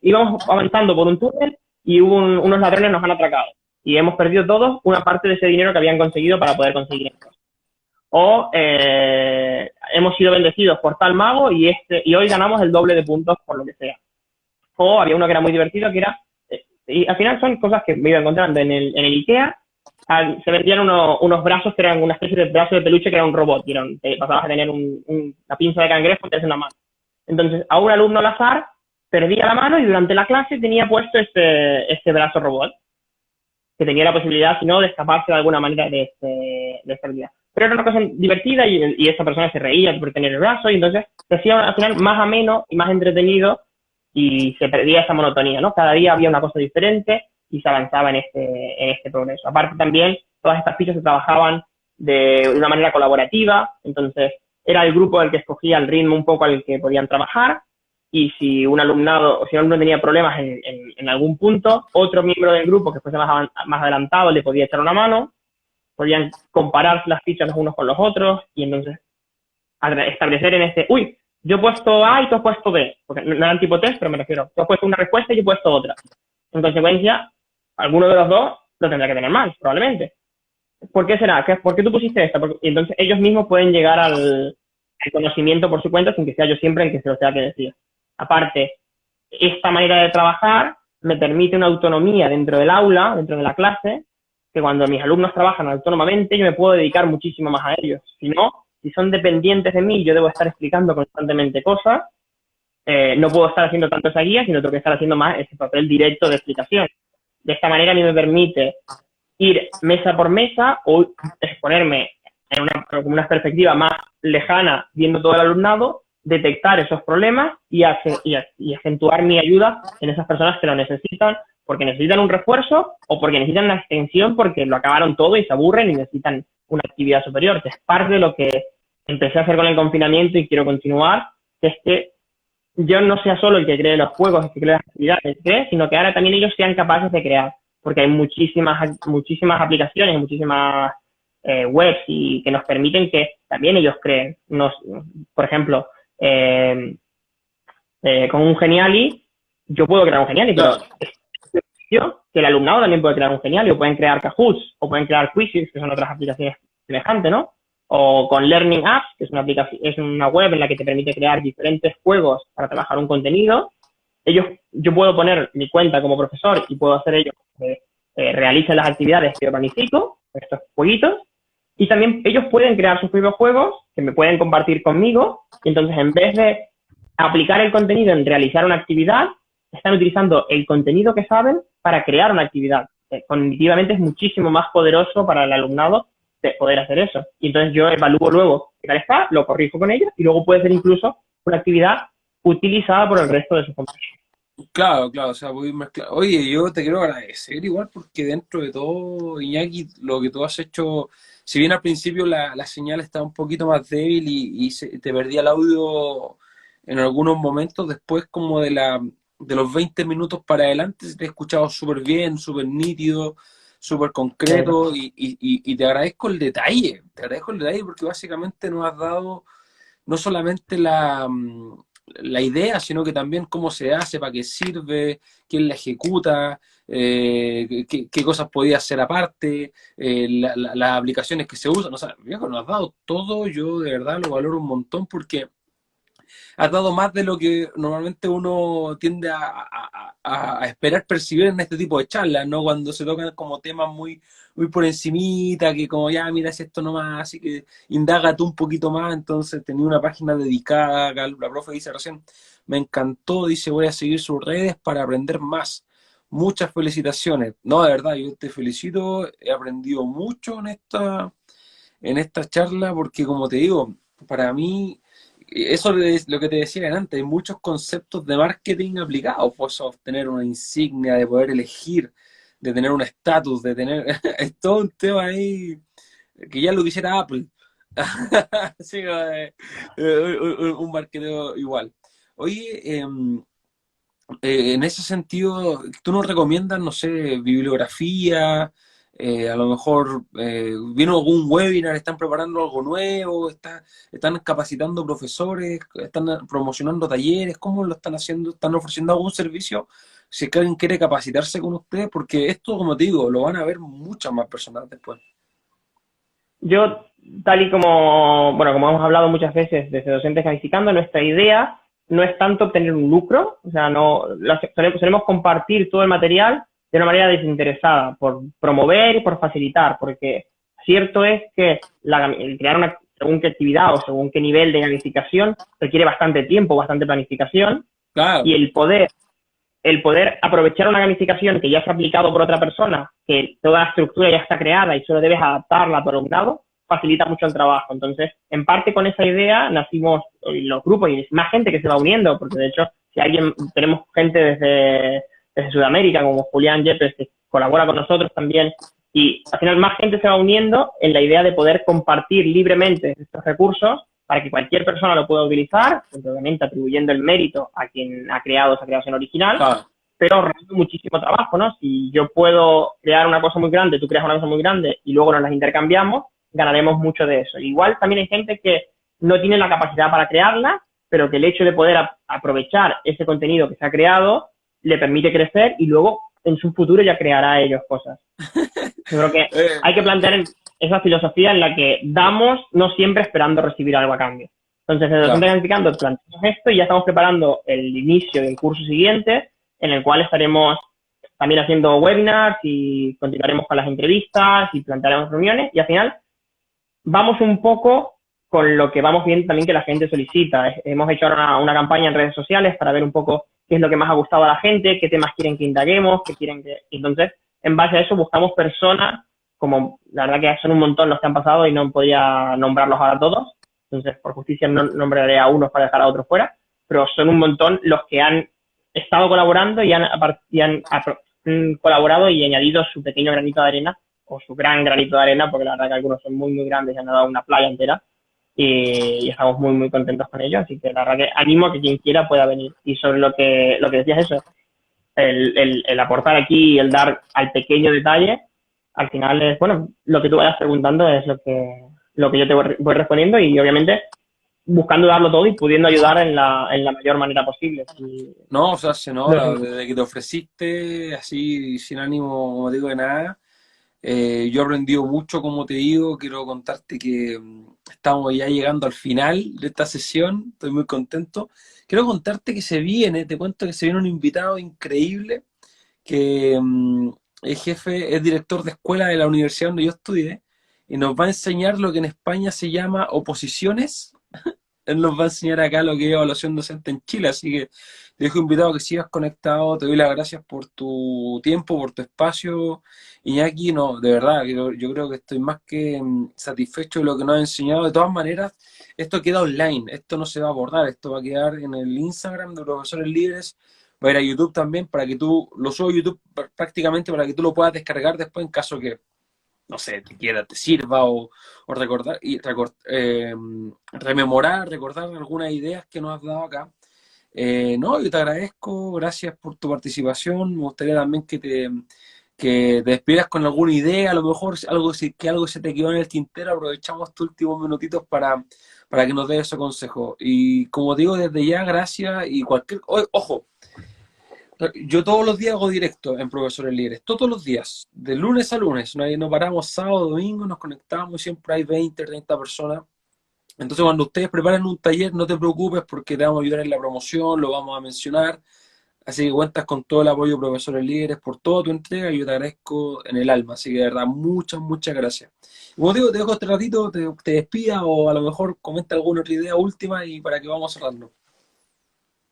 íbamos avanzando por un túnel y unos ladrones nos han atracado. Y hemos perdido todos una parte de ese dinero que habían conseguido para poder conseguir esto. O hemos sido bendecidos por tal mago y hoy ganamos el doble de puntos por lo que sea. O había uno que era muy divertido, que era... y al final son cosas que me iba encontrando en el IKEA. Se vendían unos brazos que eran una especie de brazo de peluche que era un robot. Y pasabas a tener una pinza de cangrejo en una mano. Entonces, a un alumno al azar perdía la mano y durante la clase tenía puesto este brazo robot, que tenía la posibilidad, si no, de escaparse de alguna manera de esta habilidad. Pero era una cosa divertida y esa persona se reía por tener el brazo, y entonces se hacía al final más ameno y más entretenido y se perdía esa monotonía, ¿no? Cada día había una cosa diferente y se avanzaba en este progreso. Aparte también, todas estas fichas se trabajaban de una manera colaborativa, entonces era el grupo el que escogía el ritmo un poco al que podían trabajar, y si un alumno tenía problemas en algún punto, otro miembro del grupo que fuese más adelantado le podía echar una mano, podían comparar las fichas los unos con los otros, y entonces establecer yo he puesto A y tú has puesto B, porque no eran tipo test, pero me refiero, tú has puesto una respuesta y yo he puesto otra. En consecuencia, alguno de los dos lo tendrá que tener mal, probablemente. ¿Por qué será? ¿Por qué tú pusiste esta? Porque, y entonces ellos mismos pueden llegar al conocimiento por su cuenta sin que sea yo siempre el que se lo tenga que decir. Aparte, esta manera de trabajar me permite una autonomía dentro del aula, dentro de la clase, que cuando mis alumnos trabajan autónomamente yo me puedo dedicar muchísimo más a ellos. Si no, si son dependientes de mí, yo debo estar explicando constantemente cosas, no puedo estar haciendo tanto esa guía, sino tengo que estar haciendo más ese papel directo de explicación. De esta manera a mí me permite ir mesa por mesa o exponerme en una perspectiva más lejana, viendo todo el alumnado, detectar esos problemas y acentuar mi ayuda en esas personas que lo necesitan, porque necesitan un refuerzo o porque necesitan una extensión porque lo acabaron todo y se aburren y necesitan una actividad superior, que es parte de lo que empecé a hacer con el confinamiento y quiero continuar, que es que yo no sea solo el que cree los juegos, el que cree las actividades, sino que ahora también ellos sean capaces de crear, porque hay muchísimas aplicaciones, muchísimas webs y que nos permiten que también ellos creen. Por ejemplo, con un Geniali, yo puedo crear un Geniali, pero Claro. que el alumnado también puede crear un Geniali, o pueden crear Kahoots, o pueden crear Quizzes, que son otras aplicaciones semejantes, ¿no? O con Learning Apps, que es una aplicación, es una web en la que te permite crear diferentes juegos para trabajar un contenido. Yo puedo poner mi cuenta como profesor y puedo hacer ellos que realicen las actividades que yo planifico, estos jueguitos, y también ellos pueden crear sus propios juegos que me pueden compartir conmigo, y entonces en vez de aplicar el contenido en realizar una actividad, están utilizando el contenido que saben para crear una actividad. Cognitivamente es muchísimo más poderoso para el alumnado de poder hacer eso. Y entonces yo evalúo luego qué tal está, lo corrijo con ellos y luego puede ser incluso una actividad utilizada por el resto de sus compañeros. Claro, claro, o sea, voy mezclado. Oye, yo te quiero agradecer igual porque dentro de todo, Iñaki, lo que tú has hecho, si bien al principio la señal estaba un poquito más débil y te perdía el audio en algunos momentos, después como de los 20 minutos para adelante, te he escuchado súper bien, súper nítido, súper concreto y te agradezco el detalle porque básicamente nos has dado no solamente la idea, sino que también cómo se hace, para qué sirve, quién la ejecuta, qué cosas podía hacer aparte, las aplicaciones que se usan. O sea, viejo, nos has dado todo, yo de verdad lo valoro un montón porque has dado más de lo que normalmente uno tiende a esperar percibir en este tipo de charlas, ¿no? Cuando se tocan como temas muy por encimita, que como ya, mira, si esto nomás, así que indágate un poquito más. Entonces tenía una página dedicada, la profe dice recién, me encantó, dice, voy a seguir sus redes para aprender más. Muchas felicitaciones. No, de verdad, yo te felicito, he aprendido mucho en esta charla porque como te digo, para mí eso es lo que te decía antes, hay muchos conceptos de marketing aplicados, pues obtener una insignia, de poder elegir, de tener un estatus, de tener, es todo un tema ahí que ya lo quisiera Apple. Sí, un marketeo igual. Oye, en ese sentido, ¿tú nos recomiendas, no sé, bibliografía? A lo mejor vino algún webinar, están preparando algo nuevo, están capacitando profesores, están promocionando talleres, ¿cómo lo están haciendo? ¿Están ofreciendo algún servicio? Si es que alguien quiere capacitarse con ustedes, porque esto, como te digo, lo van a ver muchas más personas después. Yo, tal y como, bueno, como hemos hablado muchas veces desde Docentes Calificando, nuestra idea no es tanto obtener un lucro, o sea, solemos compartir todo el material de una manera desinteresada, por promover y por facilitar, porque cierto es que el crear una según qué actividad o según qué nivel de gamificación requiere bastante tiempo, bastante planificación, y Claro, el poder aprovechar una gamificación que ya se ha aplicado por otra persona, que toda la estructura ya está creada y solo debes adaptarla a tu alumnado, facilita mucho el trabajo. Entonces, en parte con esa idea nacimos los grupos y más gente que se va uniendo, porque de hecho, si tenemos gente desde Sudamérica, como Julián Yepes, que colabora con nosotros también, y al final más gente se va uniendo en la idea de poder compartir libremente estos recursos para que cualquier persona lo pueda utilizar, obviamente atribuyendo el mérito a quien ha creado esa creación original, claro. pero ahorrando muchísimo trabajo, ¿no? Si yo puedo crear una cosa muy grande, tú creas una cosa muy grande y luego nos las intercambiamos, ganaremos mucho de eso. Igual también hay gente que no tiene la capacidad para crearla, pero que el hecho de poder aprovechar ese contenido que se ha creado le permite crecer y luego en su futuro ya creará ellos cosas. Yo creo que hay que plantear esa filosofía en la que damos no siempre esperando recibir algo a cambio. Entonces, desde claro. Docente Gamificando planteamos esto y ya estamos preparando el inicio del curso siguiente, en el cual estaremos también haciendo webinars y continuaremos con las entrevistas y plantearemos reuniones y al final vamos un poco con lo que vamos viendo también que la gente solicita. Hemos hecho ahora una campaña en redes sociales para ver un poco qué es lo que más ha gustado a la gente, qué temas quieren que indaguemos, qué quieren que... Entonces, en base a eso buscamos personas, como la verdad que son un montón los que han pasado y no podría nombrarlos ahora todos, entonces por justicia no nombraré a unos para dejar a otros fuera, pero son un montón los que han estado colaborando y han colaborado y añadido su pequeño granito de arena o su gran granito de arena, porque la verdad que algunos son muy, muy grandes y han dado una playa entera y estamos muy, muy contentos con ellos, así que la verdad que animo a que quien quiera pueda venir. Y sobre lo que decías eso, el aportar aquí y el dar al pequeño detalle, al final es, bueno, lo que tú vayas preguntando es lo que yo te voy respondiendo y obviamente buscando darlo todo y pudiendo ayudar en la mayor manera posible. No, o sea, se nota, desde que te ofreciste, así, sin ánimo, como digo, de nada, yo he aprendido mucho, como te digo, quiero contarte que estamos ya llegando al final de esta sesión, estoy muy contento. Quiero contarte que se viene, te cuento que se viene un invitado increíble, que es jefe, es director de escuela de la universidad donde yo estudié, y nos va a enseñar lo que en España se llama oposiciones. Él nos va a enseñar acá lo que es evaluación docente en Chile, así que te dejo invitado a que sigas conectado, te doy las gracias por tu tiempo, por tu espacio, Iñaki, no, de verdad, yo creo que estoy más que satisfecho de lo que nos ha enseñado, de todas maneras, esto queda online, esto no se va a borrar, esto va a quedar en el Instagram de Profesores Libres, va a ir a YouTube también, para que tú, lo subo a YouTube prácticamente para que tú lo puedas descargar después en caso que no sé, te quiera, te sirva o recordar y rememorar, recordar algunas ideas que nos has dado acá. No, yo te agradezco, gracias por tu participación. Me gustaría también que te despidas con alguna idea, a lo mejor que algo se te quedó en el tintero, aprovechamos tus últimos minutitos para que nos des ese consejo. Y como digo, desde ya, gracias y ojo, yo todos los días hago directo en Profesores Líderes, todos los días, de lunes a lunes, no paramos sábado, domingo, nos conectamos y siempre hay 20, 30 personas. Entonces cuando ustedes preparen un taller, no te preocupes porque te vamos a ayudar en la promoción, lo vamos a mencionar. Así que cuentas con todo el apoyo de Profesores Líderes por toda tu entrega y yo te agradezco en el alma. Así que de verdad, muchas, muchas gracias. Y como te digo, te dejo este ratito, te despida o a lo mejor comenta alguna otra idea última y para que vamos cerrando.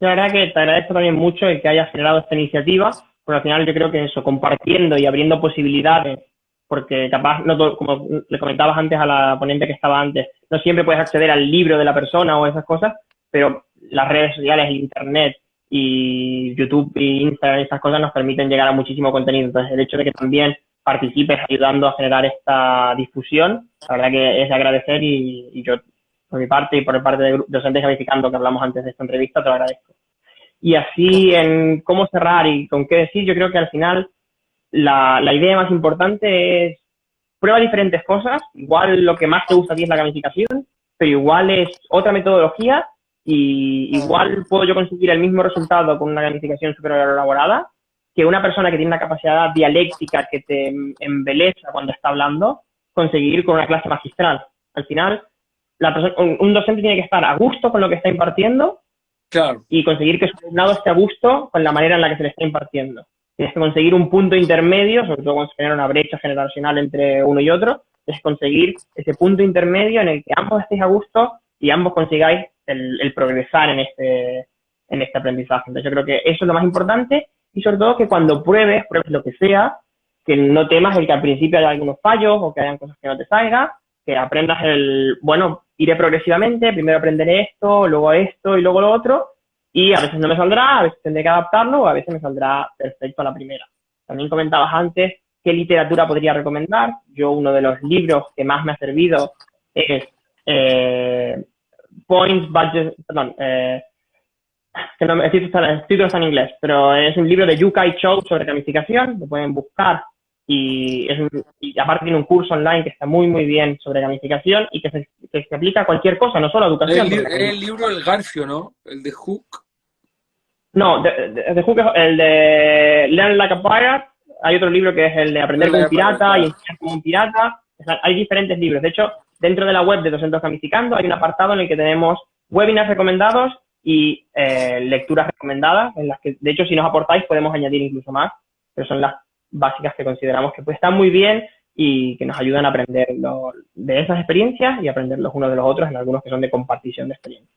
La verdad que te agradezco también mucho el que hayas generado esta iniciativa, porque al final yo creo que eso, compartiendo y abriendo posibilidades, porque capaz, no todo, como le comentabas antes a la ponente que estaba antes, no siempre puedes acceder al libro de la persona o esas cosas, pero las redes sociales, Internet y YouTube y Instagram, esas cosas nos permiten llegar a muchísimo contenido. Entonces, el hecho de que también participes ayudando a generar esta difusión, la verdad que es de agradecer y yo por mi parte y por parte de Docentes Gamificando, que hablamos antes de esta entrevista, te lo agradezco. Y así, en cómo cerrar y con qué decir, yo creo que al final la idea más importante es prueba diferentes cosas, igual lo que más te gusta a ti es la gamificación, pero igual es otra metodología y igual puedo yo conseguir el mismo resultado con una gamificación súper elaborada que una persona que tiene una capacidad dialéctica que te embeleza cuando está hablando, conseguir con una clase magistral. Al final, un docente tiene que estar a gusto con lo que está impartiendo Claro. y conseguir que su alumnado esté a gusto con la manera en la que se le está impartiendo. Tienes que conseguir un punto intermedio, sobre todo cuando se genera una brecha generacional entre uno y otro, es conseguir ese punto intermedio en el que ambos estéis a gusto y ambos consigáis el progresar en este aprendizaje. Entonces yo creo que eso es lo más importante y sobre todo que cuando pruebes lo que sea, que no temas el que al principio haya algunos fallos o que hayan cosas que no te salgan, que aprendas iré progresivamente, primero aprenderé esto y luego lo otro, y a veces no me saldrá, a veces tendré que adaptarlo, o a veces me saldrá perfecto a la primera. También comentabas antes qué literatura podría recomendar. Yo uno de los libros que más me ha servido es Points, Budget, perdón, que no, el título está en inglés, pero es un libro de Yukai Chou sobre gamificación, lo pueden buscar y aparte tiene un curso online que está muy, muy bien sobre gamificación y que se aplica a cualquier cosa, no solo a educación. Es el libro del Garfio, ¿no? El de Hook. No, de Hook, el de Learn Like a Pirate, hay otro libro que es el de Aprender como un pirata y enseñar como un pirata. O sea, hay diferentes libros. De hecho, dentro de la web de 200 Gamificando hay un apartado en el que tenemos webinars recomendados y lecturas recomendadas, en las que, de hecho, si nos aportáis podemos añadir incluso más, pero son las básicas que consideramos que pues, están muy bien y que nos ayudan a aprender de esas experiencias y aprender los unos de los otros en algunos que son de compartición de experiencias.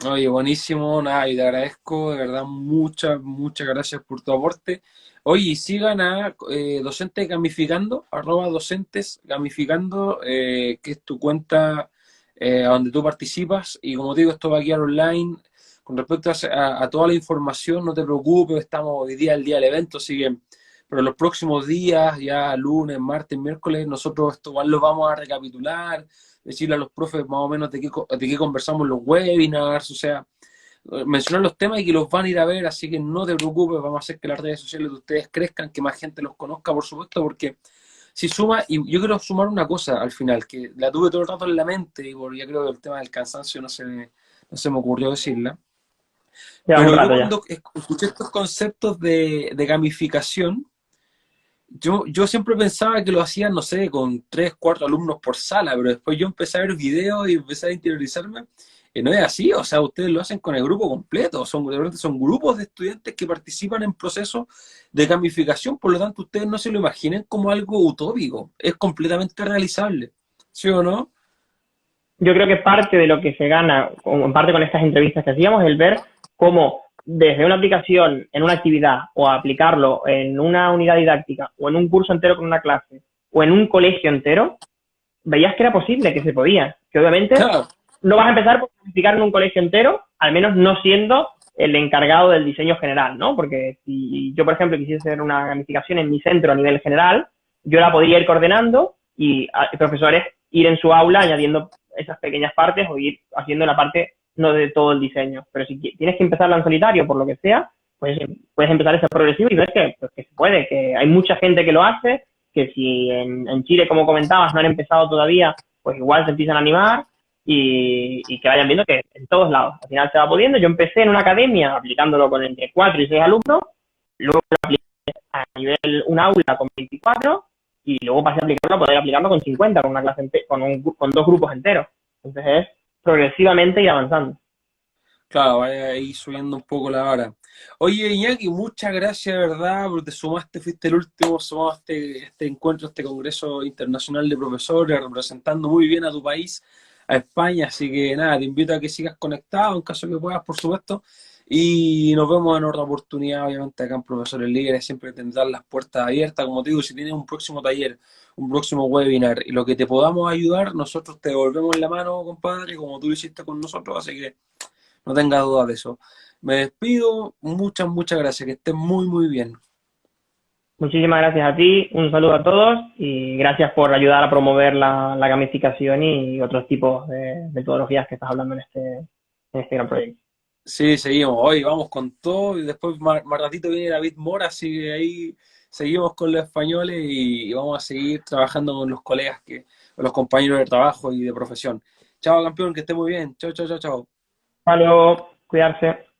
Oye, buenísimo, nada, y te agradezco, de verdad, muchas, muchas gracias por tu aporte. Oye, y sigan a Docentes Gamificando, @Docentes Gamificando, que es tu cuenta a donde tú participas, y como te digo, esto va a quedar online. Con respecto a toda la información, no te preocupes, estamos hoy día, el día del evento, así que, pero en los próximos días, ya lunes, martes, miércoles, nosotros esto igual lo vamos a recapitular, decirle a los profes más o menos de qué conversamos en los webinars, o sea, mencionar los temas y que los van a ir a ver, así que no te preocupes, vamos a hacer que las redes sociales de ustedes crezcan, que más gente los conozca, por supuesto, porque si suma, y yo quiero sumar una cosa al final, que la tuve todo el rato en la mente, y porque ya creo que el tema del cansancio no se me ocurrió decirla, Llevamos pero un yo rato ya. cuando escuché estos conceptos de gamificación, yo siempre pensaba que lo hacían, no sé, con 3, 4 alumnos por sala, pero después yo empecé a ver videos y empecé a interiorizarme, y no es así, o sea, ustedes lo hacen con el grupo completo, de verdad son grupos de estudiantes que participan en procesos de gamificación, por lo tanto ustedes no se lo imaginen como algo utópico, es completamente realizable, ¿sí o no? Yo creo que parte de lo que se gana, en parte con estas entrevistas que hacíamos, es el ver cómo desde una aplicación en una actividad o aplicarlo en una unidad didáctica o en un curso entero con una clase o en un colegio entero, veías que era posible, que se podía. Que obviamente Claro, no vas a empezar por aplicar en un colegio entero, al menos no siendo el encargado del diseño general, ¿no? Porque si yo, por ejemplo, quisiese hacer una gamificación en mi centro a nivel general, yo la podría ir coordenando y profesores ir en su aula añadiendo esas pequeñas partes o ir haciendo la parte no de todo el diseño. Pero si tienes que empezarla en solitario, por lo que sea, pues puedes empezar ese progresivo y ver que se puede, que hay mucha gente que lo hace, que si en Chile, como comentabas, no han empezado todavía, pues igual se empiezan a animar y que vayan viendo que en todos lados, al final se va pudiendo. Yo empecé en una academia aplicándolo con entre 4 y 6 alumnos, luego lo apliqué a nivel un aula con 24 y luego pasé a aplicarlo, a poder aplicarlo con 50, con una clase con 2 grupos enteros. Entonces es progresivamente ir avanzando. claro, vaya ahí subiendo un poco la vara. Oye, Iñaki, muchas gracias, de verdad, porque te sumaste, fuiste el último, sumaste este encuentro, este Congreso Internacional de Profesores, representando muy bien a tu país, a España, así que nada, te invito a que sigas conectado, en caso que puedas, por supuesto, y nos vemos en otra oportunidad, obviamente, acá en Profesores Líderes, siempre tendrán las puertas abiertas, como te digo, si tienes un próximo taller, un próximo webinar, y lo que te podamos ayudar, nosotros te devolvemos la mano, compadre, como tú lo hiciste con nosotros, así que no tengas dudas de eso. Me despido, muchas, muchas gracias, que estés muy, muy bien. Muchísimas gracias a ti, un saludo a todos y gracias por ayudar a promover la gamificación y otros tipos de metodologías que estás hablando en este gran proyecto. Sí, seguimos, hoy vamos con todo y después más ratito viene David Mora, así que ahí seguimos con los españoles y vamos a seguir trabajando con los colegas, con los compañeros de trabajo y de profesión. Chao, campeón, que esté muy bien. Chao, chao, chao, chao. Hasta luego, cuidarse.